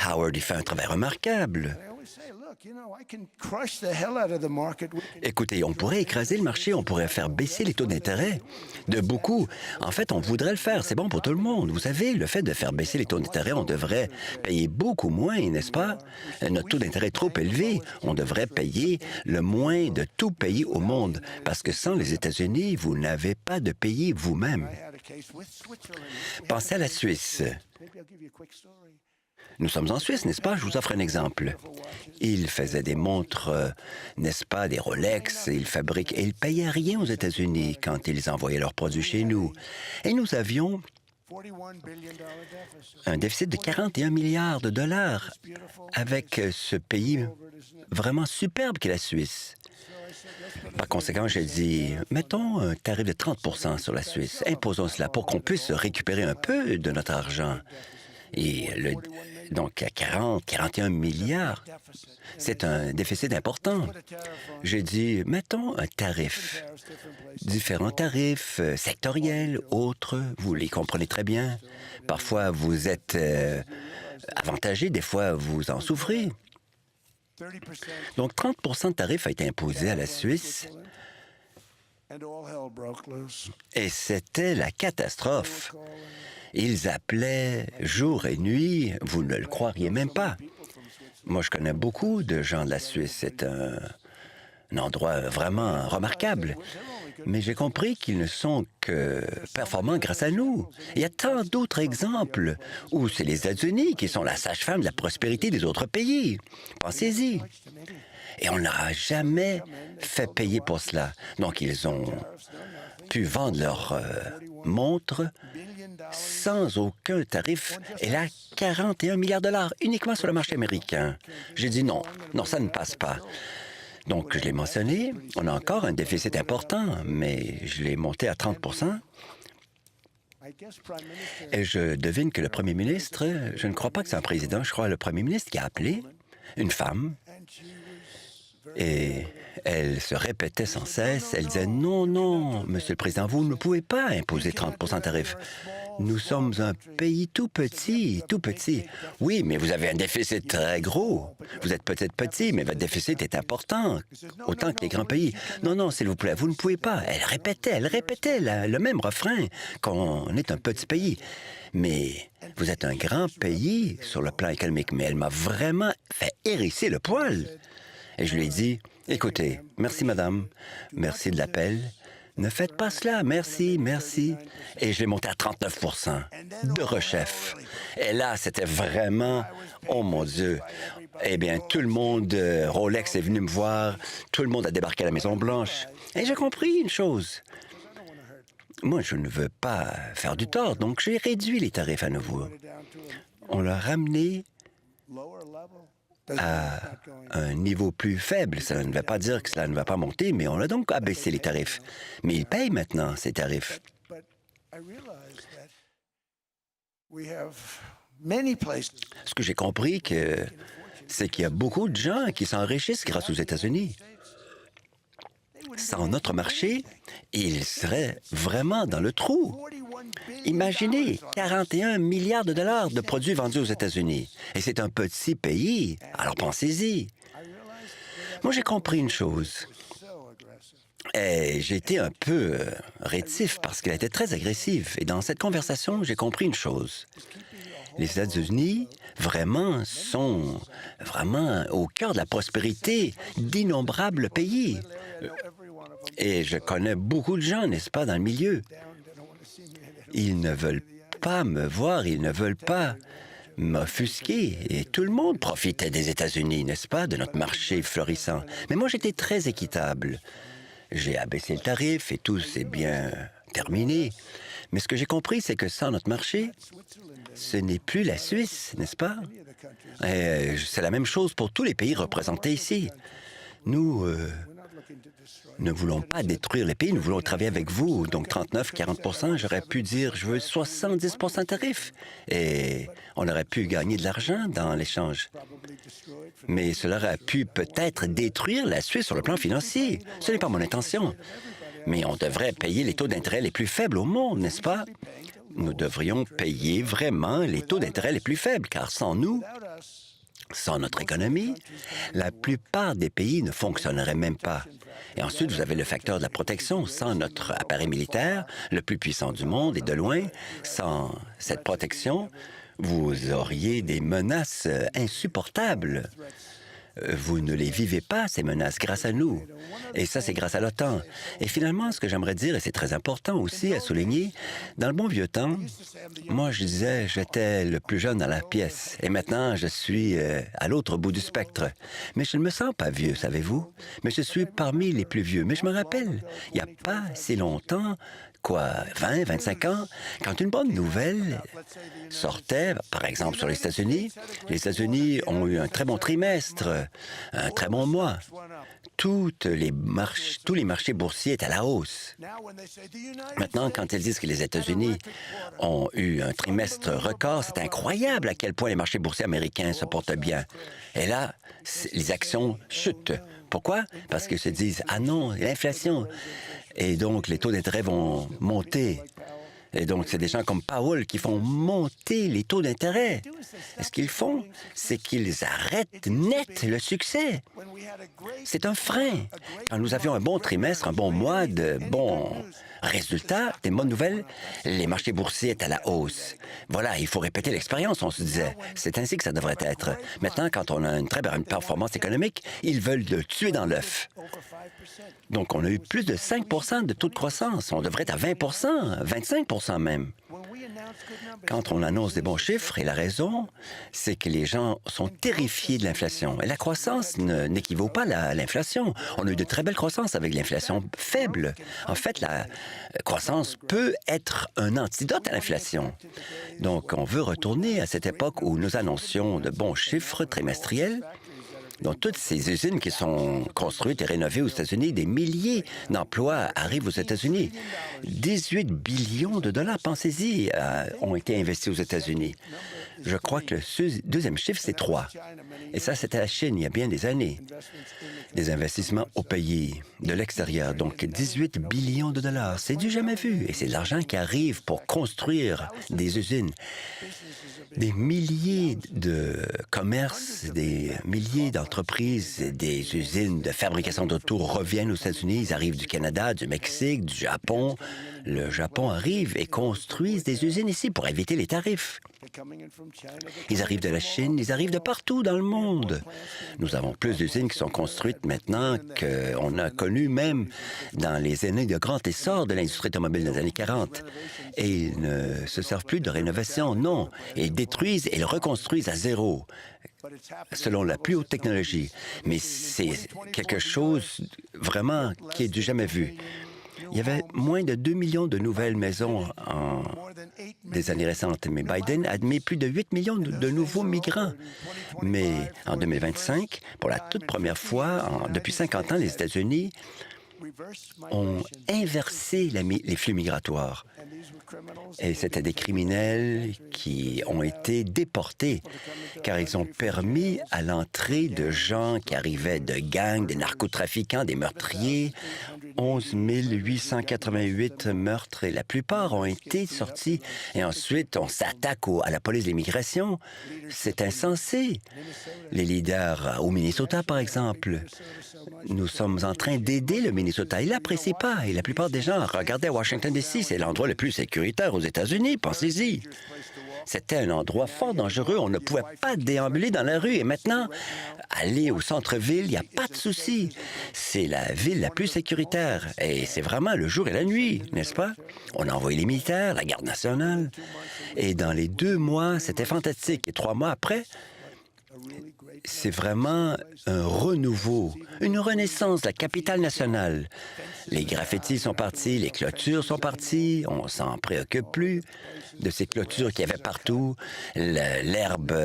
Howard, il fait un travail remarquable. Écoutez, on pourrait écraser le marché, on pourrait faire baisser les taux d'intérêt de beaucoup. En fait, on voudrait le faire, c'est bon pour tout le monde. Vous savez, le fait de faire baisser les taux d'intérêt, on devrait payer beaucoup moins, n'est-ce pas? Notre taux d'intérêt est trop élevé. On devrait payer le moins de tout pays au monde, parce que sans les États-Unis, vous n'avez pas de pays vous-même. Pensez à la Suisse. Nous sommes en Suisse, n'est-ce pas? Je vous offre un exemple. Ils faisaient des montres, n'est-ce pas, des Rolex, ils fabriquent, et ils payaient rien aux États-Unis quand ils envoyaient leurs produits chez nous. Et nous avions un déficit de 41 milliards de dollars avec ce pays vraiment superbe qu'est la Suisse. Par conséquent, j'ai dit, mettons un tarif de 30 sur la Suisse. Imposons cela pour qu'on puisse récupérer un peu de notre argent. Et donc, à 41 milliards, c'est un déficit important. J'ai dit, mettons un tarif, différents tarifs sectoriels, autres, vous les comprenez très bien. Parfois, vous êtes avantagé, des fois, vous en souffrez. Donc, 30 de tarif a été imposé à la Suisse et c'était la catastrophe. Ils appelaient jour et nuit, vous ne le croiriez même pas. Moi, je connais beaucoup de gens de la Suisse. C'est un endroit vraiment remarquable. Mais j'ai compris qu'ils ne sont que performants grâce à nous. Il y a tant d'autres exemples où c'est les États-Unis qui sont la sage-femme de la prospérité des autres pays. Pensez-y. Et on n'a jamais fait payer pour cela. Donc, ils ont pu vendre leurs montres sans aucun tarif. Et là, 41 milliards de dollars uniquement sur le marché américain. J'ai dit non, ça ne passe pas. Donc, je l'ai mentionné, on a encore un déficit important, mais je l'ai monté à 30 %. Et je devine que le premier ministre, je ne crois pas que c'est un président, je crois le premier ministre qui a appelé une femme et elle se répétait sans cesse. Elle disait « Non, Monsieur le Président, vous ne pouvez pas imposer 30 % de tarif. Nous sommes un pays tout petit. Oui, mais vous avez un déficit très gros. Vous êtes peut-être petit, mais votre déficit est important, autant que les grands pays. Non, s'il vous plaît, vous ne pouvez pas. » Elle répétait le même refrain qu'on est un petit pays. Mais vous êtes un grand pays sur le plan économique. Mais elle m'a vraiment fait hérisser le poil. Et je lui ai dit, écoutez, merci madame, merci de l'appel. Ne faites pas cela, merci. Et je l'ai monté à 39 % de rechef. Et là, c'était vraiment, oh mon Dieu. Eh bien, tout le monde, Rolex est venu me voir, tout le monde a débarqué à la Maison-Blanche. Et j'ai compris une chose. Moi, je ne veux pas faire du tort, donc j'ai réduit les tarifs à nouveau. On l'a ramené à un niveau plus faible. Ça ne veut pas dire que cela ne va pas monter, mais on a donc abaissé les tarifs. Mais ils payent maintenant ces tarifs. Ce que j'ai compris, c'est qu'il y a beaucoup de gens qui s'enrichissent grâce aux États-Unis. Sans notre marché, ils seraient vraiment dans le trou. Imaginez 41 milliards de dollars de produits vendus aux États-Unis. Et c'est un petit pays, alors pensez-y. Moi, j'ai compris une chose. Et j'ai été un peu rétif parce qu'elle était très agressive. Et dans cette conversation, j'ai compris une chose. Les États-Unis, vraiment, sont vraiment au cœur de la prospérité d'innombrables pays. Et je connais beaucoup de gens, n'est-ce pas, dans le milieu. Ils ne veulent pas me voir, ils ne veulent pas m'offusquer. Et tout le monde profitait des États-Unis, n'est-ce pas, de notre marché florissant. Mais moi, j'étais très équitable. J'ai abaissé le tarif et tout s'est bien terminé. Mais ce que j'ai compris, c'est que sans notre marché, ce n'est plus la Suisse, n'est-ce pas? C'est la même chose pour tous les pays représentés ici. Nous ne voulons pas détruire les pays, nous voulons travailler avec vous. Donc 39-40 j'aurais pu dire, je veux 70 de tarif. Et on aurait pu gagner de l'argent dans l'échange. Mais cela aurait pu peut-être détruire la Suisse sur le plan financier. Ce n'est pas mon intention. Mais on devrait payer les taux d'intérêt les plus faibles au monde, n'est-ce pas? Nous devrions payer vraiment les taux d'intérêt les plus faibles, car sans nous, sans notre économie, la plupart des pays ne fonctionneraient même pas. Et ensuite, vous avez le facteur de la protection. Sans notre appareil militaire, le plus puissant du monde et de loin, sans cette protection, vous auriez des menaces insupportables. Vous ne les vivez pas, ces menaces, grâce à nous. Et ça, c'est grâce à l'OTAN. Et finalement, ce que j'aimerais dire, et c'est très important aussi à souligner, dans le bon vieux temps, moi, je disais, j'étais le plus jeune dans la pièce. Et maintenant, je suis à l'autre bout du spectre. Mais je ne me sens pas vieux, savez-vous? Mais je suis parmi les plus vieux. Mais je me rappelle, il n'y a pas si longtemps, 20, 25 ans, quand une bonne nouvelle sortait, par exemple sur les États-Unis ont eu un très bon trimestre, un très bon mois. Tous les marchés boursiers étaient à la hausse. Maintenant, quand ils disent que les États-Unis ont eu un trimestre record, c'est incroyable à quel point les marchés boursiers américains se portent bien. Et là, les actions chutent. Pourquoi? Parce qu'ils se disent, ah non, l'inflation. Et donc, les taux d'intérêt vont monter. Et donc, c'est des gens comme Powell qui font monter les taux d'intérêt. Et ce qu'ils font, c'est qu'ils arrêtent net le succès. C'est un frein. Quand nous avions un bon trimestre, un bon mois, de bons résultats, des bonnes nouvelles, les marchés boursiers étaient à la hausse. Voilà, il faut répéter l'expérience, on se disait. C'est ainsi que ça devrait être. Maintenant, quand on a une très bonne performance économique, ils veulent le tuer dans l'œuf. Donc, on a eu plus de 5 de taux de croissance. On devrait être à 20 25 même. Quand on annonce des bons chiffres, et la raison, c'est que les gens sont terrifiés de l'inflation. Et la croissance n'équivaut pas à l'inflation. On a eu de très belles croissances avec l'inflation faible. En fait, la croissance peut être un antidote à l'inflation. Donc, on veut retourner à cette époque où nous annoncions de bons chiffres trimestriels. Donc, toutes ces usines qui sont construites et rénovées aux États-Unis, des milliers d'emplois arrivent aux États-Unis. 18 billions de dollars, pensez-y, ont été investis aux États-Unis. Je crois que le deuxième chiffre, c'est 3. Et ça, c'était la Chine, il y a bien des années. Des investissements au pays, de l'extérieur. Donc, 18 billions de dollars, c'est du jamais vu. Et c'est de l'argent qui arrive pour construire des usines. Des milliers de commerces, des milliers d'entreprises, des usines de fabrication d'auto reviennent aux États-Unis. Ils arrivent du Canada, du Mexique, du Japon. Le Japon arrive et construisent des usines ici pour éviter les tarifs. Ils arrivent de la Chine, ils arrivent de partout dans le monde. Nous avons plus d'usines qui sont construites maintenant qu'on a connu même dans les années de grand essor de l'industrie automobile des années 40. Et ils ne se servent plus de rénovation, non. Ils détruisent et ils reconstruisent à zéro, selon la plus haute technologie. Mais c'est quelque chose vraiment qui est du jamais vu. Il y avait moins de 2 millions de nouvelles maisons en des années récentes, mais Biden admet plus de 8 millions de nouveaux migrants. Mais en 2025, pour la toute première fois depuis 50 ans, les États-Unis ont inversé les flux migratoires. Et c'était des criminels qui ont été déportés, car ils ont permis à l'entrée de gens qui arrivaient de gangs, des narcotrafiquants, des meurtriers, 11 888 meurtres et la plupart ont été sortis. Et ensuite, on s'attaque à la police de l'immigration. C'est insensé. Les leaders au Minnesota, par exemple, nous sommes en train d'aider le Minnesota. Ils l'apprécient pas. Et la plupart des gens regardaient Washington, D.C. C'est l'endroit le plus sécuritaire aux États-Unis. Pensez-y. C'était un endroit fort dangereux. On ne pouvait pas déambuler dans la rue. Et maintenant, aller au centre-ville, il n'y a pas de souci. C'est la ville la plus sécuritaire. Et c'est vraiment le jour et la nuit, n'est-ce pas? On a envoyé les militaires, la garde nationale. Et dans les 2 mois, c'était fantastique. Et 3 mois après, c'est vraiment un renouveau, une renaissance de la capitale nationale. Les graffitis sont partis, les clôtures sont parties, on s'en préoccupe plus de ces clôtures qu'il y avait partout. L'herbe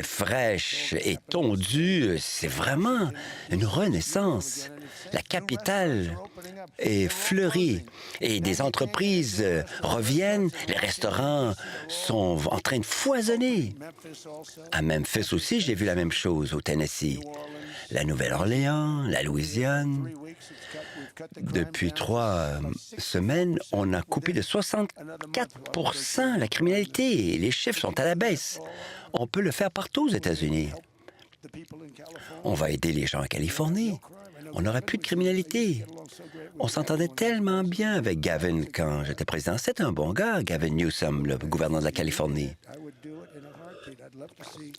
fraîche et tondue, c'est vraiment une renaissance. La capitale est fleurie et des entreprises reviennent. Les restaurants sont en train de foisonner. À Memphis aussi, j'ai vu la même chose au Tennessee. La Nouvelle-Orléans, la Louisiane. Depuis 3 semaines, on a coupé de 64 la criminalité. Les chiffres sont à la baisse. On peut le faire partout aux États-Unis. On va aider les gens en Californie. On n'aura plus de criminalité. On s'entendait tellement bien avec Gavin quand j'étais président. C'est un bon gars, Gavin Newsom, le gouverneur de la Californie.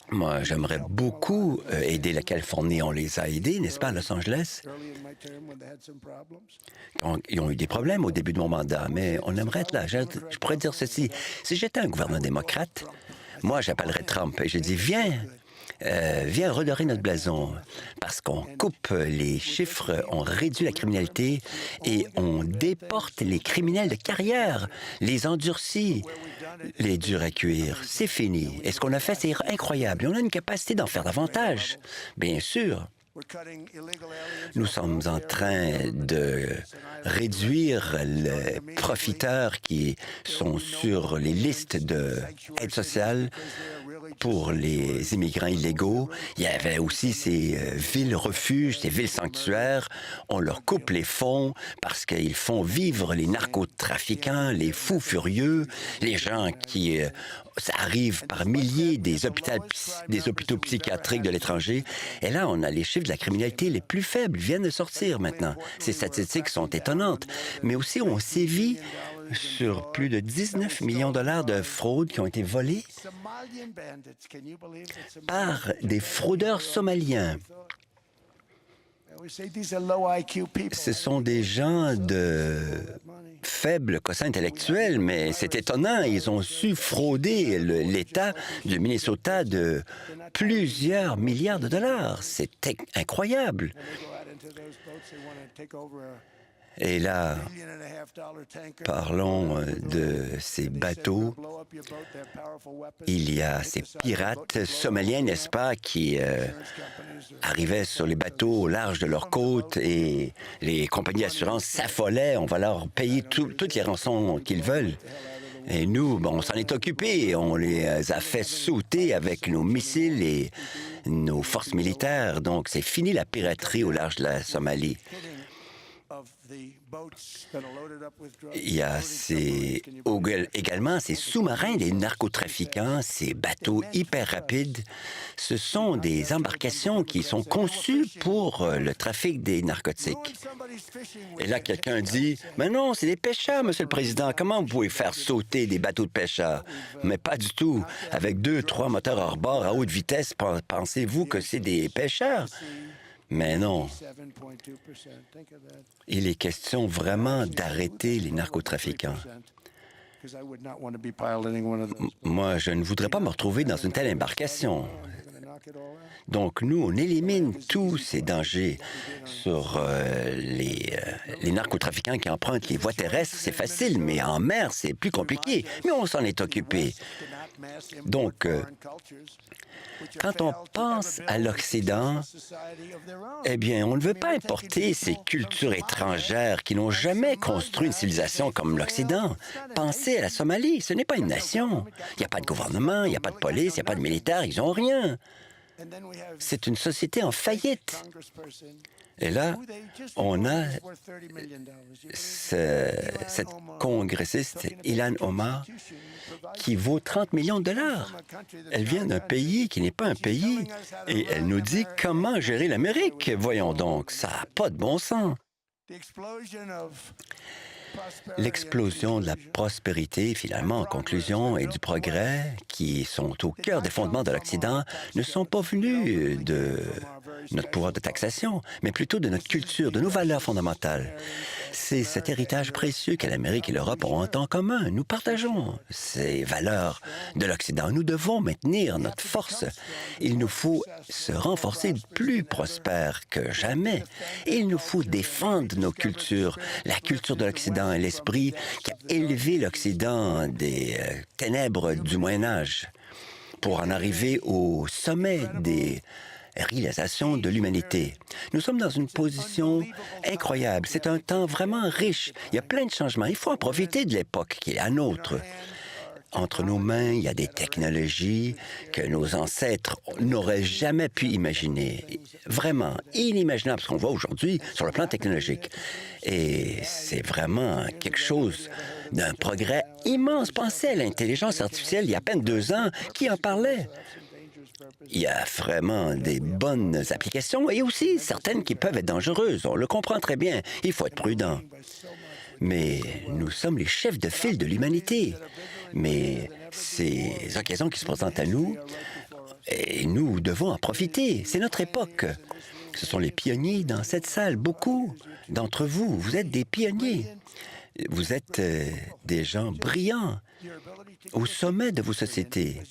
Moi, j'aimerais beaucoup aider la Californie. On les a aidés, n'est-ce pas, à Los Angeles? Ils ont eu des problèmes au début de mon mandat, mais on aimerait être là. Je pourrais dire ceci. Si j'étais un gouverneur démocrate, moi, j'appellerais Trump et je dis, viens redorer notre blason, parce qu'on coupe les chiffres, on réduit la criminalité et on déporte les criminels de carrière, les endurcis, les durs à cuire. C'est fini. Et ce qu'on a fait, c'est incroyable. Et on a une capacité d'en faire davantage, bien sûr. Nous sommes en train de réduire les profiteurs qui sont sur les listes d'aide sociale pour les immigrants illégaux. Il y avait aussi ces villes refuges, ces villes sanctuaires. On leur coupe les fonds parce qu'ils font vivre les narcotrafiquants, les fous furieux, les gens qui arrivent par milliers des hôpitaux psychiatriques de l'étranger. Et là, on a les chiffres de la criminalité les plus faibles viennent de sortir maintenant. Ces statistiques sont étonnantes. Mais aussi, on sévit sur plus de 19 millions de dollars de fraudes qui ont été volées par des fraudeurs somaliens. Ce sont des gens de faible quotient intellectuel, mais c'est étonnant. Ils ont su frauder l'État du Minnesota de plusieurs milliards de dollars. C'est incroyable. Et là, parlons de ces bateaux. Il y a ces pirates somaliens, n'est-ce pas, qui arrivaient sur les bateaux au large de leurs côtes et les compagnies d'assurance s'affolaient. On va leur payer toutes les rançons qu'ils veulent. Et nous, on s'en est occupés. On les a fait sauter avec nos missiles et nos forces militaires. Donc, c'est fini la piraterie au large de la Somalie. Il y a également ces sous-marins des narcotrafiquants, ces bateaux hyper rapides. Ce sont des embarcations qui sont conçues pour le trafic des narcotiques. Et là, quelqu'un dit, « Mais non, c'est des pêcheurs, Monsieur le Président. Comment vous pouvez faire sauter des bateaux de pêcheurs? » Mais pas du tout. Avec 2-3 moteurs hors bord à haute vitesse, pensez-vous que c'est des pêcheurs? Mais non. Il est question vraiment d'arrêter les narcotrafiquants. Moi, je ne voudrais pas me retrouver dans une telle embarcation. Donc, nous, on élimine tous ces dangers sur les narcotrafiquants qui empruntent les voies terrestres. C'est facile, mais en mer, c'est plus compliqué. Mais on s'en est occupé. Donc, quand on pense à l'Occident, eh bien, on ne veut pas importer ces cultures étrangères qui n'ont jamais construit une civilisation comme l'Occident. Pensez à la Somalie, ce n'est pas une nation. Il n'y a pas de gouvernement, il n'y a pas de police, il n'y a pas de militaire, ils n'ont rien. C'est une société en faillite. Et là, on a cette congressiste, Ilhan Omar, qui vaut 30 millions de dollars. Elle vient d'un pays qui n'est pas un pays et elle nous dit comment gérer l'Amérique. Voyons donc, ça n'a pas de bon sens. L'explosion de la prospérité, finalement, en conclusion, et du progrès, qui sont au cœur des fondements de l'Occident, ne sont pas venus de notre pouvoir de taxation, mais plutôt de notre culture, de nos valeurs fondamentales. C'est cet héritage précieux que l'Amérique et l'Europe ont en commun. Nous partageons ces valeurs de l'Occident. Nous devons maintenir notre force. Il nous faut se renforcer plus prospères que jamais. Il nous faut défendre nos cultures, la culture de l'Occident et l'esprit qui a élevé l'Occident des ténèbres du Moyen Âge pour en arriver au sommet des réalisation de l'humanité. Nous sommes dans une position incroyable. C'est un temps vraiment riche. Il y a plein de changements. Il faut en profiter de l'époque qui est la nôtre. Entre nos mains, il y a des technologies que nos ancêtres n'auraient jamais pu imaginer. Vraiment inimaginable ce qu'on voit aujourd'hui sur le plan technologique. Et c'est vraiment quelque chose d'un progrès immense. Pensez à l'intelligence artificielle il y a à peine 2 ans. Qui en parlait? Il y a vraiment des bonnes applications et aussi certaines qui peuvent être dangereuses. On le comprend très bien. Il faut être prudent. Mais nous sommes les chefs de file de l'humanité. Mais ces occasions qui se présentent à nous, et nous devons en profiter. C'est notre époque. Ce sont les pionniers dans cette salle. Beaucoup d'entre vous, vous êtes des pionniers. Vous êtes des gens brillants au sommet de vos sociétés.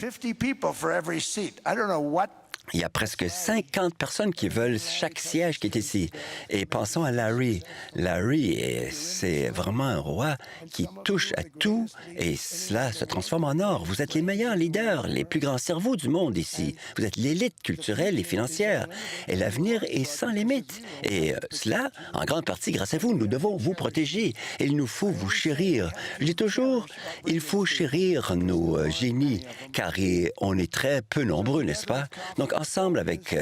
50 people for every seat. I don't know what. Il y a presque 50 personnes qui veulent chaque siège qui est ici. Et pensons à Larry. Larry, c'est vraiment un roi qui touche à tout et cela se transforme en or. Vous êtes les meilleurs leaders, les plus grands cerveaux du monde ici. Vous êtes l'élite culturelle et financière. Et l'avenir est sans limite. Et cela, en grande partie grâce à vous. Nous devons vous protéger. Il nous faut vous chérir. Je dis toujours, il faut chérir nos génies, car on est très peu nombreux, n'est-ce pas? Donc, ensemble, avec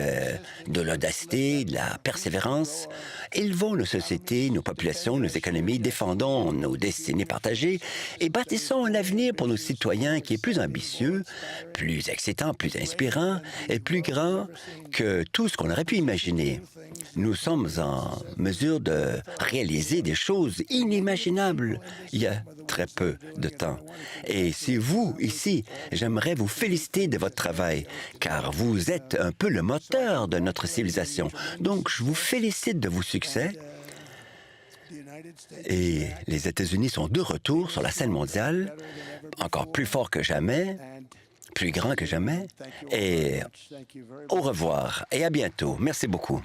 de l'audacité, de la persévérance, élevons nos sociétés, nos populations, nos économies, défendons nos destinées partagées et bâtissons un avenir pour nos citoyens qui est plus ambitieux, plus excitant, plus inspirant et plus grand que tout ce qu'on aurait pu imaginer. Nous sommes en mesure de réaliser des choses inimaginables il y a très peu de temps. Et c'est vous, ici, j'aimerais vous féliciter de votre travail, car vous êtes un peu le moteur de notre civilisation. Donc, je vous félicite de vos succès. Et les États-Unis sont de retour sur la scène mondiale, encore plus fort que jamais, plus grand que jamais. Et au revoir et à bientôt. Merci beaucoup.